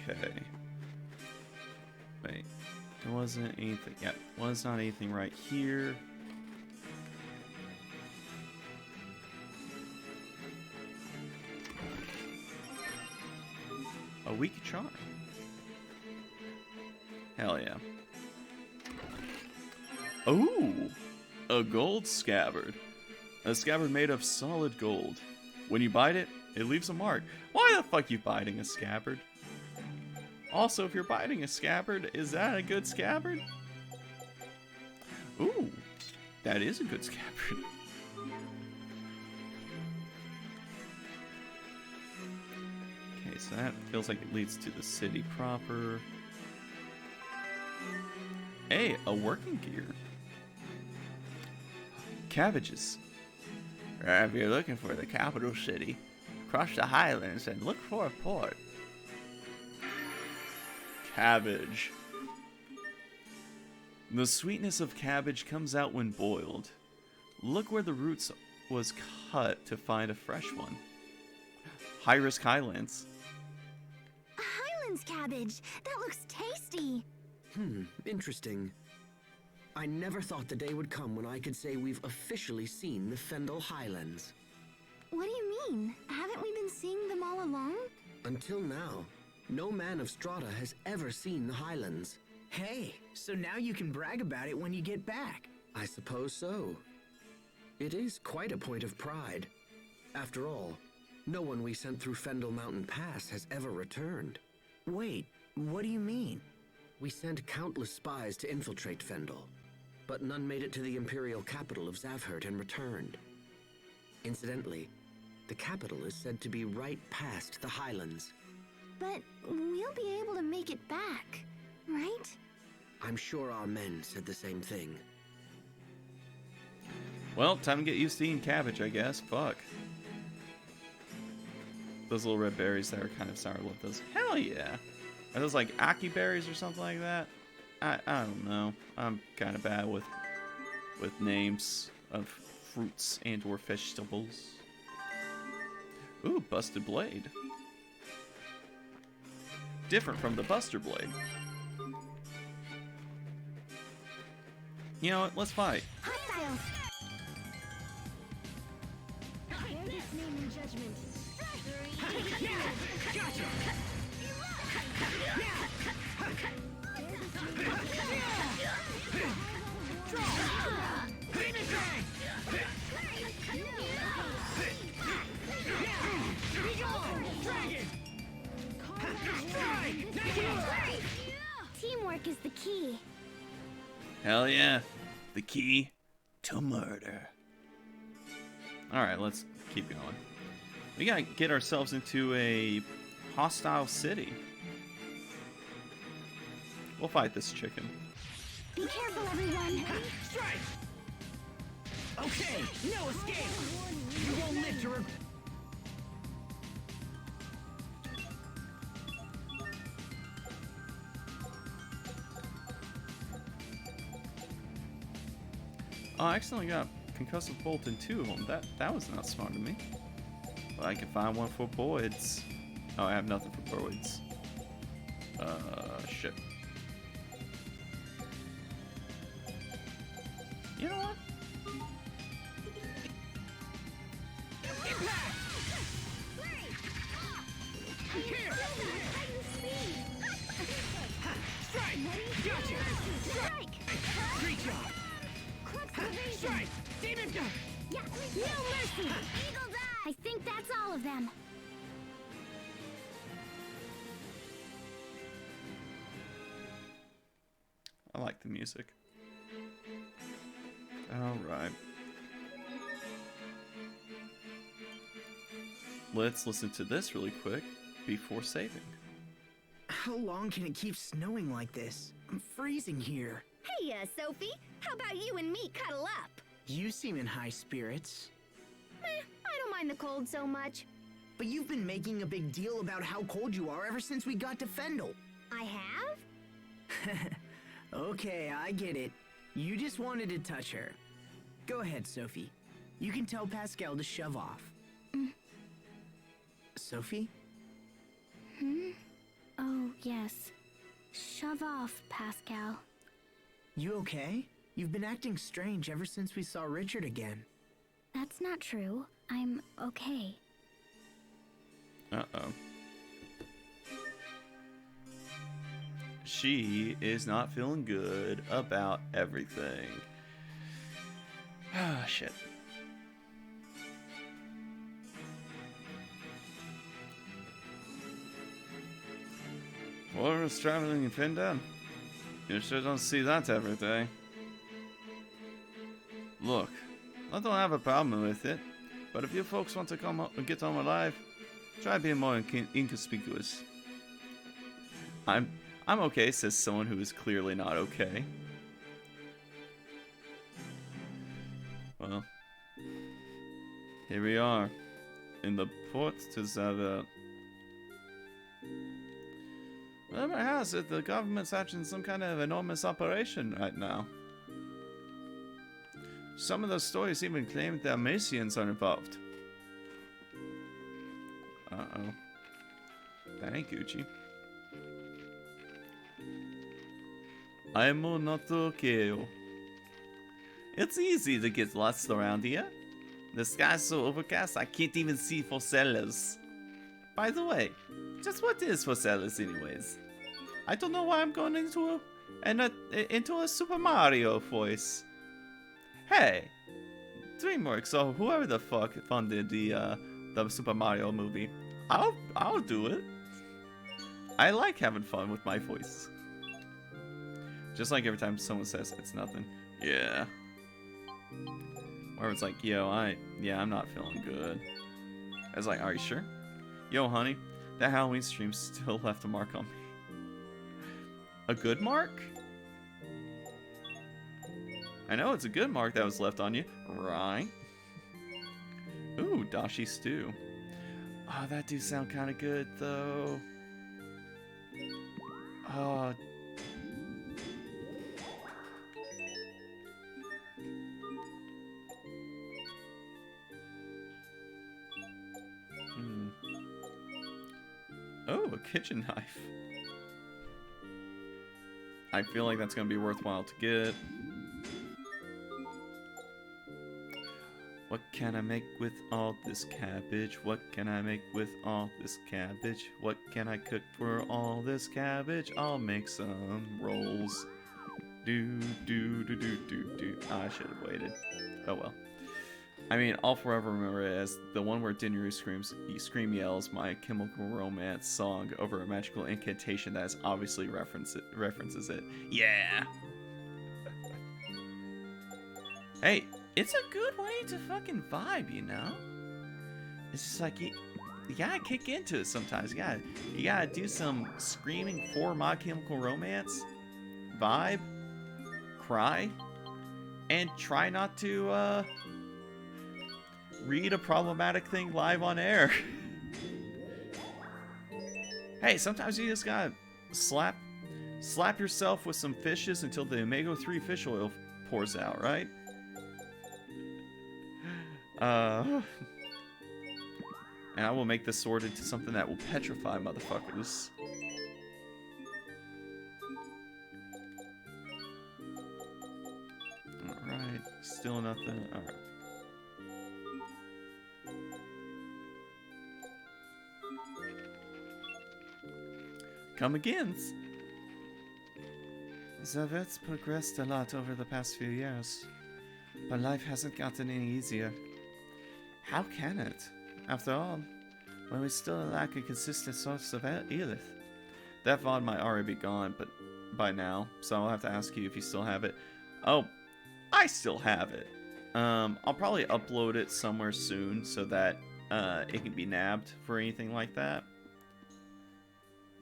Okay. Wait. There wasn't anything. Yeah, was not anything right here. A weak charm. Hell yeah. Ooh! A gold scabbard. A scabbard made of solid gold. When you bite it, it leaves a mark. Why the fuck you biting a scabbard? Also, if you're biting a scabbard, is that a good scabbard? Ooh, that is a good scabbard. Okay, so that feels like it leads to the city proper. Hey, a working gear. Cabbages. If you're looking for the capital city, cross the highlands and look for a port. Cabbage. The sweetness of cabbage comes out when boiled. Look where the roots was cut to find a fresh one. High-risk highlands. A Highlands cabbage! That looks tasty! Interesting. I never thought the day would come when I could say we've officially seen the Fendel Highlands. What do you mean? Haven't we been seeing them all along? Until now, no man of Strata has ever seen the Highlands. Hey, so now you can brag about it when you get back. I suppose so. It is quite a point of pride. After all, no one we sent through Fendel Mountain Pass has ever returned. Wait, what do you mean? We sent countless spies to infiltrate Fendel, but none made it to the imperial capital of Zavhert and returned. Incidentally, The capital is said to be right past the highlands. But we'll be able to make it back, right? I'm sure our men said the same thing. Well, time to get used to eating cabbage, I guess. Fuck. Those little red berries that are kind of sour with those. Hell yeah. Are those like aki berries or something like that? I don't know. I'm kind of bad with names of fruits and or vegetables. Ooh, busted blade. Different from the Buster Blade. You know what? Let's fight. Hostiles! Bear this name in judgment. Teamwork is the key. Hell yeah. The key to murder. Alright, let's keep going. We gotta get ourselves into a hostile city. We'll fight this chicken. Be careful, everyone. Strike! Okay, no escape! You won't live to Oh, I accidentally got concussive bolt in 2 of them. That was not smart of me. Well, I can find one for boys. Oh, I have nothing for boys. Shit. You know what? Great job! Strike! Demon gun! Yeah, no mercy! Eagle die! I think that's all of them. I like the music. Alright. Let's listen to this really quick before saving. How long can it keep snowing like this? I'm freezing here. Hey, Sophie, how about you and me cuddle up? You seem in high spirits. I don't mind the cold so much. But you've been making a big deal about how cold you are ever since we got to Fendel. I have? Okay, I get it. You just wanted to touch her. Go ahead, Sophie. You can tell Pascal to shove off. Sophie? Oh, yes. Shove off, Pascal. You okay? You've been acting strange ever since we saw Richard again. That's not true. I'm okay. Uh-oh. She is not feeling good about everything. Ah, shit. Forest traveling in Findon? You sure don't see that every day. Look, I don't have a problem with it, but if you folks want to come up and get home alive, try being more inconspicuous. I'm okay, says someone who is clearly not okay. Well, here we are, in the port to Zara. Whatever has it, the government's hatching some kind of enormous operation right now. Some of those stories even claim that Amacians are involved. Uh-oh. That ain't Gucci. I'm not okay. It's easy to get lost around here. The sky's so overcast I can't even see Fossellers. By the way, just what is Fossellers anyways? I don't know why I'm going into a Super Mario voice. Hey, DreamWorks or whoever the fuck funded the Super Mario movie, I'll do it. I like having fun with my voice. Just like every time someone says it's nothing, yeah. Or it's like, yo, I'm not feeling good. I was like, are you sure? Yo, honey, that Halloween stream still left a mark on me. A good mark? I know it's a good mark that was left on you, right? Ooh, dashi stew. Oh, that do sound kind of good, though. Oh. Oh, a kitchen knife. I feel like that's going to be worthwhile to get. What can I make with all this cabbage? What can I make with all this cabbage? What can I cook for all this cabbage? I'll make some rolls. Do, do, do, do, do, do. I should have waited. Oh well. I mean, I'll forever remember it as the one where Dinru scream yells My Chemical Romance song over a magical incantation that is obviously references it. Yeah! Hey, it's a good way to fucking vibe, you know? It's just like, you gotta kick into it sometimes. You gotta do some screaming for My Chemical Romance, vibe, cry, and try not to, read a problematic thing live on air. Hey, sometimes you just gotta slap yourself with some fishes until the omega-3 fish oil pours out, right? And I will make this sword into something that will petrify motherfuckers. Alright, still nothing. Alright. Come again. Zavet's progressed a lot over the past few years, but life hasn't gotten any easier. How can it? After all, when we still lack a consistent source of Elith. That VOD might already be gone, but by now, so I'll have to ask you if you still have it. Oh, I still have it. I'll probably upload it somewhere soon so that it can be nabbed for anything like that.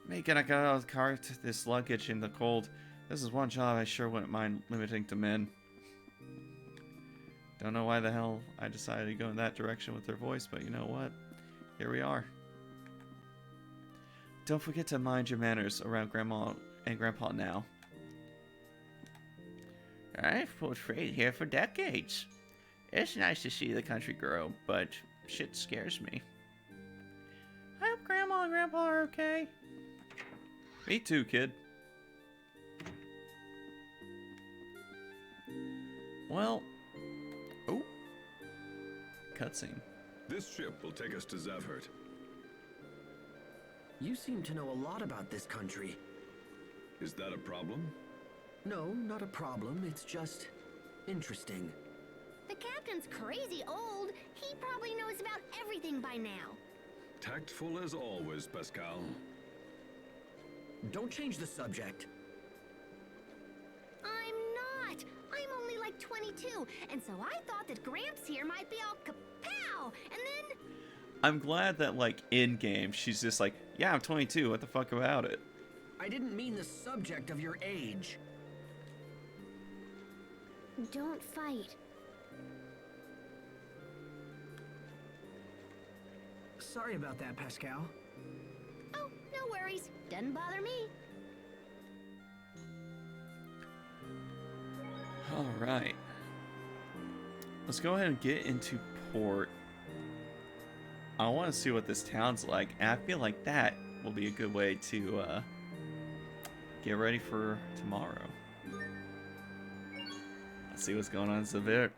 Me gonna go out of the car to this luggage in the cold. This is one job I sure wouldn't mind limiting to men. Don't know why the hell I decided to go in that direction with their voice, but you know what? Here we are. Don't forget to mind your manners around Grandma and Grandpa now. I've portrayed here for decades. It's nice to see the country grow, but shit scares me. I hope Grandma and Grandpa are okay. Me too, kid. Well, oh, cutscene. This ship will take us to Zavhert. You seem to know a lot about this country. Is that a problem? No, not a problem. It's just interesting. The captain's crazy old. He probably knows about everything by now. Tactful as always, Pascal. Don't change the subject. I'm not. I'm only like 22, and so I thought that Gramps here might be all kapow, and then... I'm glad that, like, in-game, she's just like, yeah, I'm 22, what the fuck about it? I didn't mean the subject of your age. Don't fight. Sorry about that, Pascal. Oh, no worries. Doesn't bother me. Alright. Let's go ahead and get into port. I want to see what this town's like, and I feel like that will be a good way to get ready for tomorrow. Let's see what's going on in Zavhert.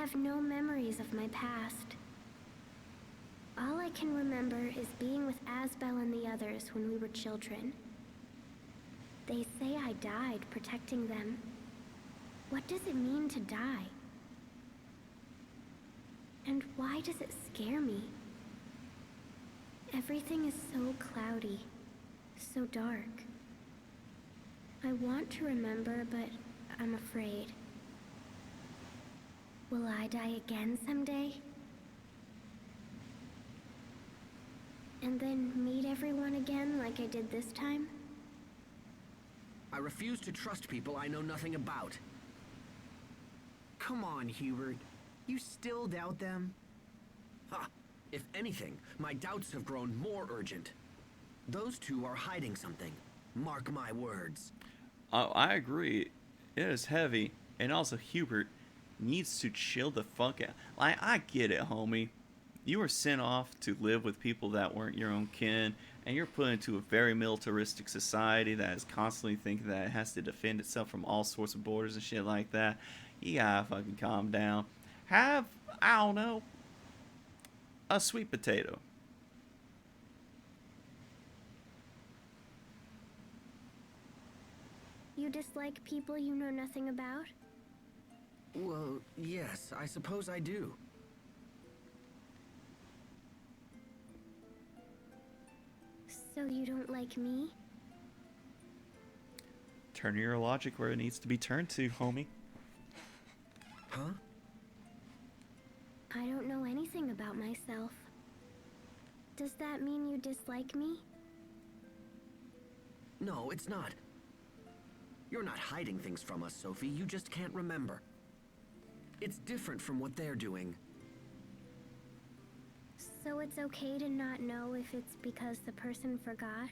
have no memories of my past. All I can remember is being with Asbel and the others when we were children. They say I died protecting them. What does it mean to die? And why does it scare me? Everything is so cloudy, so dark. I want to remember, but I'm afraid. Will I die again someday? And then meet everyone again like I did this time? I refuse to trust people I know nothing about. Come on, Hubert. You still doubt them? Ha! If anything, my doubts have grown more urgent. Those two are hiding something. Mark my words. Oh, I agree. It is heavy, and also Hubert needs to chill the fuck out. Like, I get it, homie. You were sent off to live with people that weren't your own kin, and you're put into a very militaristic society that is constantly thinking that it has to defend itself from all sorts of borders and shit like that. You gotta fucking calm down. Have, I don't know, a sweet potato. You dislike people you know nothing about? Well, yes, I suppose I do. So you don't like me? Turn your logic where it needs to be turned to, homie. Huh? I don't know anything about myself. Does that mean you dislike me? No, it's not. You're not hiding things from us, Sophie. You just can't remember. It's different from what they're doing. So it's okay to not know if it's because the person forgot?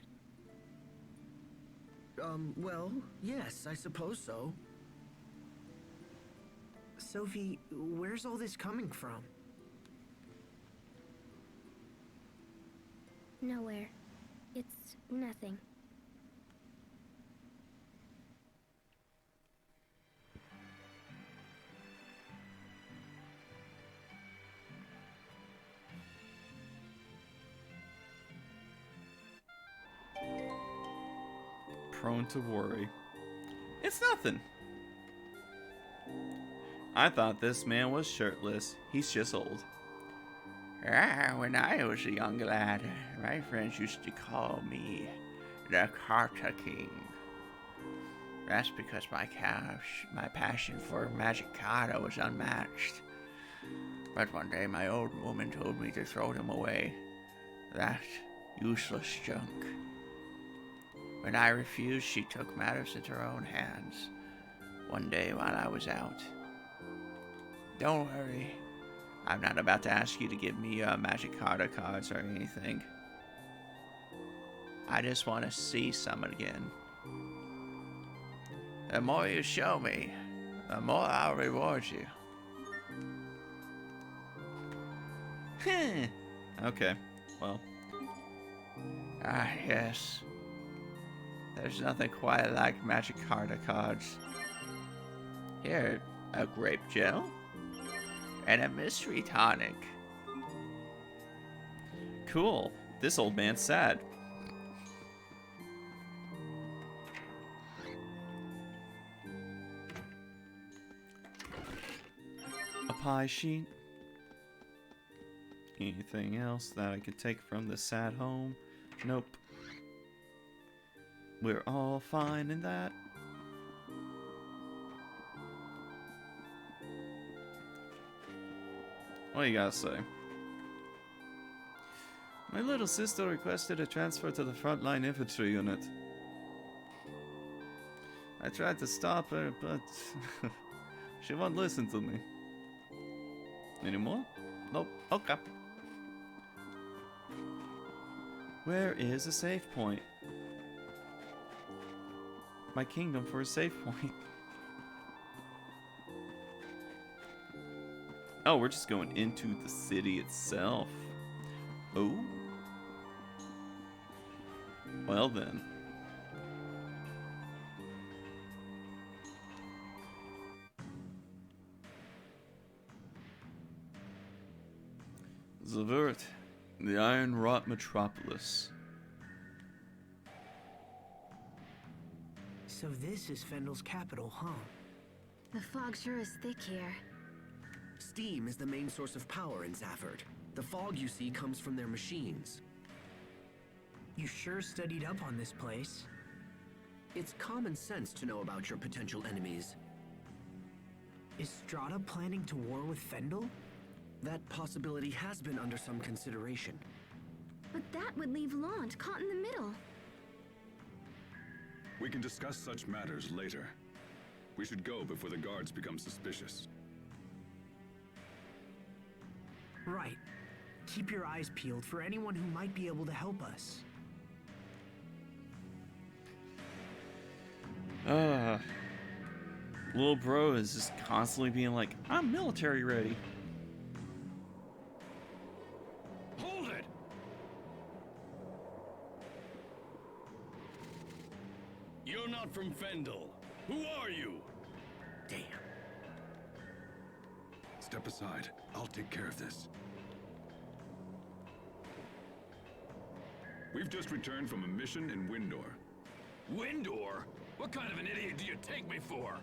Well, yes, I suppose so. Sophie, where's all this coming from? Nowhere. It's nothing. Prone to worry. It's nothing. I thought this man was shirtless. He's just old. When I was a young lad, my friends used to call me the Carta King. That's because my passion for magic carta was unmatched. But one day my old woman told me to throw them away. That useless junk. When I refused, she took matters into her own hands. One day while I was out. Don't worry. I'm not about to ask you to give me magic carta cards or anything. I just want to see some again. The more you show me, the more I'll reward you. Okay, well. Yes. There's nothing quite like magic carta cards. Here, a grape gel. And a mystery tonic. Cool. This old man's sad. A pie sheet. Anything else that I could take from the sad home? Nope. We're all fine in that. What do you gotta say? My little sister requested a transfer to the frontline infantry unit. I tried to stop her, but she won't listen to me. Anymore? Nope. Okay. Where is a safe point? My kingdom for a safe point. Oh, we're just going into the city itself. Oh. Well then. Zavert, the iron wrought metropolis. So this is Fendel's capital, huh? The fog sure is thick here. Steam is the main source of power in Zafford. The fog you see comes from their machines. You sure studied up on this place. It's common sense to know about your potential enemies. Is Strata planning to war with Fendel? That possibility has been under some consideration. But that would leave Lant caught in the middle. We can discuss such matters later. We should go before the guards become suspicious. Right. Keep your eyes peeled for anyone who might be able to help us. Little bro is just constantly being like, I'm military ready. Hold it! You're not from Fendel. Who are you? Damn. Step aside. I'll take care of this. We've just returned from a mission in Windor. Windor? What kind of an idiot do you take me for?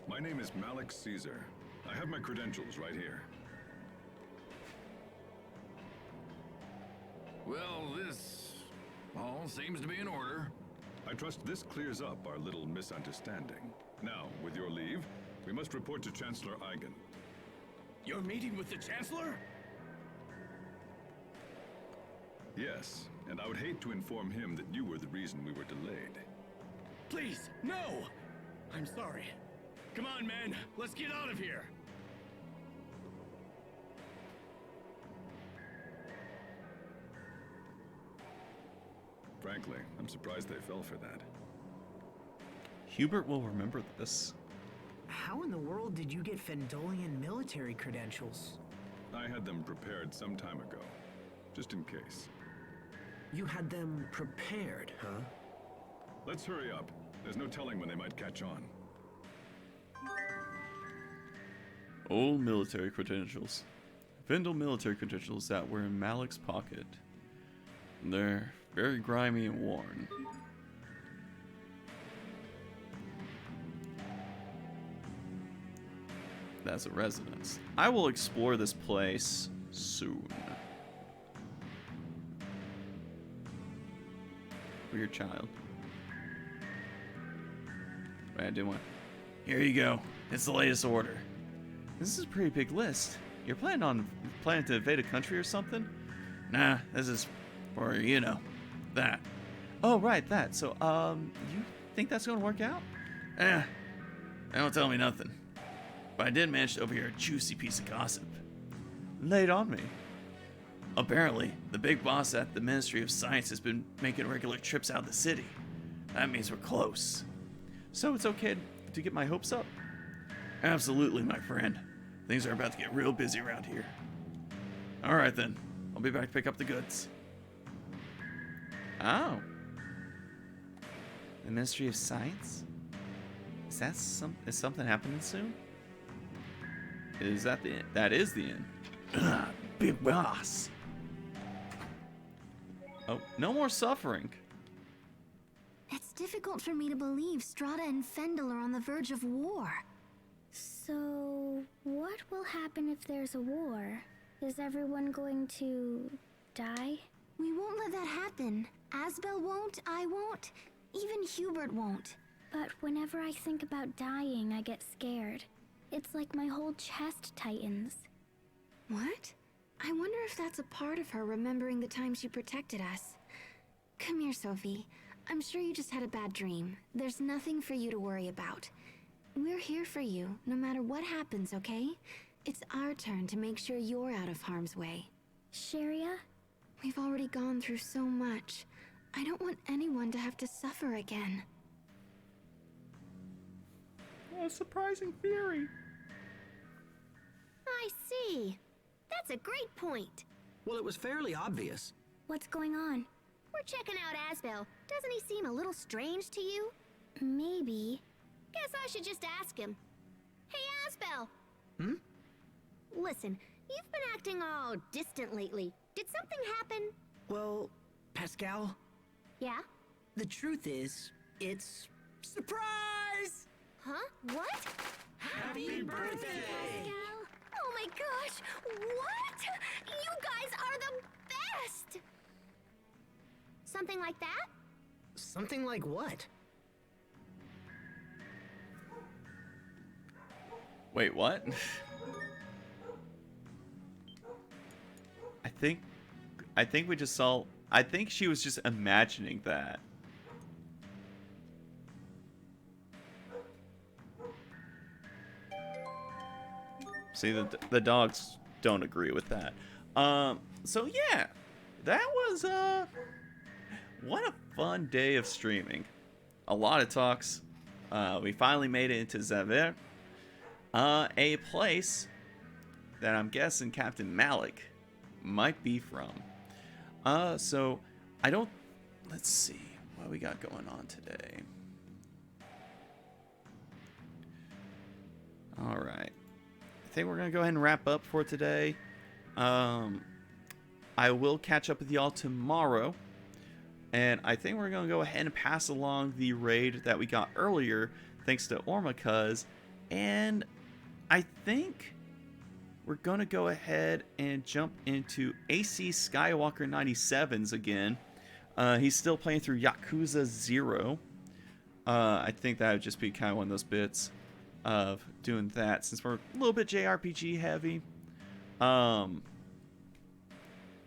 My name is Malik Caesar. I have my credentials right here. Well, this all seems to be in order. I trust this clears up our little misunderstanding. Now, with your leave, we must report to Chancellor Eigen. You're meeting with the Chancellor? Yes, and I would hate to inform him that you were the reason we were delayed. Please, no! I'm sorry. Come on, men. Let's get out of here. Frankly, I'm surprised they fell for that. Hubert will remember this. How in the world did you get Fendelian military credentials? I had them prepared some time ago, just in case. You had them prepared, huh? Let's hurry up. There's no telling when they might catch on. Old military credentials. Vendel military credentials that were in Malik's pocket. They're very grimy and worn. That's a residence. I will explore this place soon. Weird child. Wait, I didn't want. Here you go. It's the latest order. This is a pretty big list. You're planning to invade a country or something? Nah, this is for, you know, that. Oh, right, that. So, you think that's gonna work out? They don't tell me nothing. But I did manage to overhear a juicy piece of gossip. Lay it on me. Apparently, the big boss at the Ministry of Science has been making regular trips out of the city. That means we're close. So it's okay to get my hopes up? Absolutely, my friend. Things are about to get real busy around here. Alright then, I'll be back to pick up the goods. Oh. The Ministry of Science? Is something happening soon? Is that the end? That is the end. Big boss. Oh, no more suffering. It's difficult for me to believe Strata and Fendel are on the verge of war. So, what will happen if there's a war? Is everyone going to die? We won't let that happen. Asbel won't, I won't, even Hubert won't. But whenever I think about dying, I get scared. It's like my whole chest tightens. What? I wonder if that's a part of her remembering the time she protected us. Come here, Sophie. I'm sure you just had a bad dream. There's nothing for you to worry about. We're here for you, no matter what happens, okay? It's our turn to make sure you're out of harm's way. Sharia? We've already gone through so much. I don't want anyone to have to suffer again. Oh, surprising theory. I see. That's a great point. Well, it was fairly obvious. What's going on? We're checking out Asbel. Doesn't he seem a little strange to you? Maybe. Guess I should just ask him. Hey, Asbel! Hmm? Listen, You've been acting all distant lately. Did something happen? Well, Pascal, Yeah? the truth is, it's surprise! Huh? What? Happy birthday! Oh my gosh! What? You guys are the best! Something like that? Something like what? Wait, what? I think we just saw. I think she was just imagining that. See, the dogs don't agree with that. So yeah, that was what a fun day of streaming. A lot of talks. We finally made it into Zavir, a place that I'm guessing Captain Malik might be from. So I don't. Let's see what we got going on today. All right. I think we're gonna go ahead and wrap up for today. I will catch up with y'all tomorrow, and I think we're gonna go ahead and pass along the raid that we got earlier, thanks to Ormacuz, and I think we're gonna go ahead and jump into AC Skywalker 97s again. He's still playing through Yakuza 0. I think that would just be kind of one of those bits of doing that, since we're a little bit JRPG heavy. I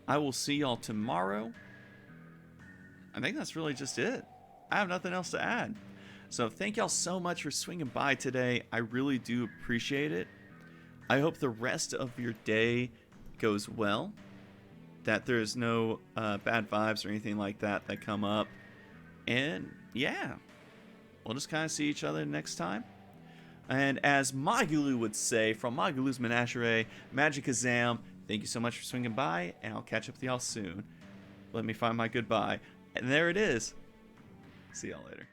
will see y'all tomorrow. I think that's really just it. I have nothing else to add. So thank y'all so much for swinging by today. I really do appreciate it. I hope the rest of your day goes well, that there's no bad vibes or anything like that that come up. And yeah, we'll just kind of see each other next time. And as Magulu would say from Magulu's Menagerie, Magicazam, thank you so much for swinging by, and I'll catch up with y'all soon. Let me find my goodbye. And there it is. See y'all later.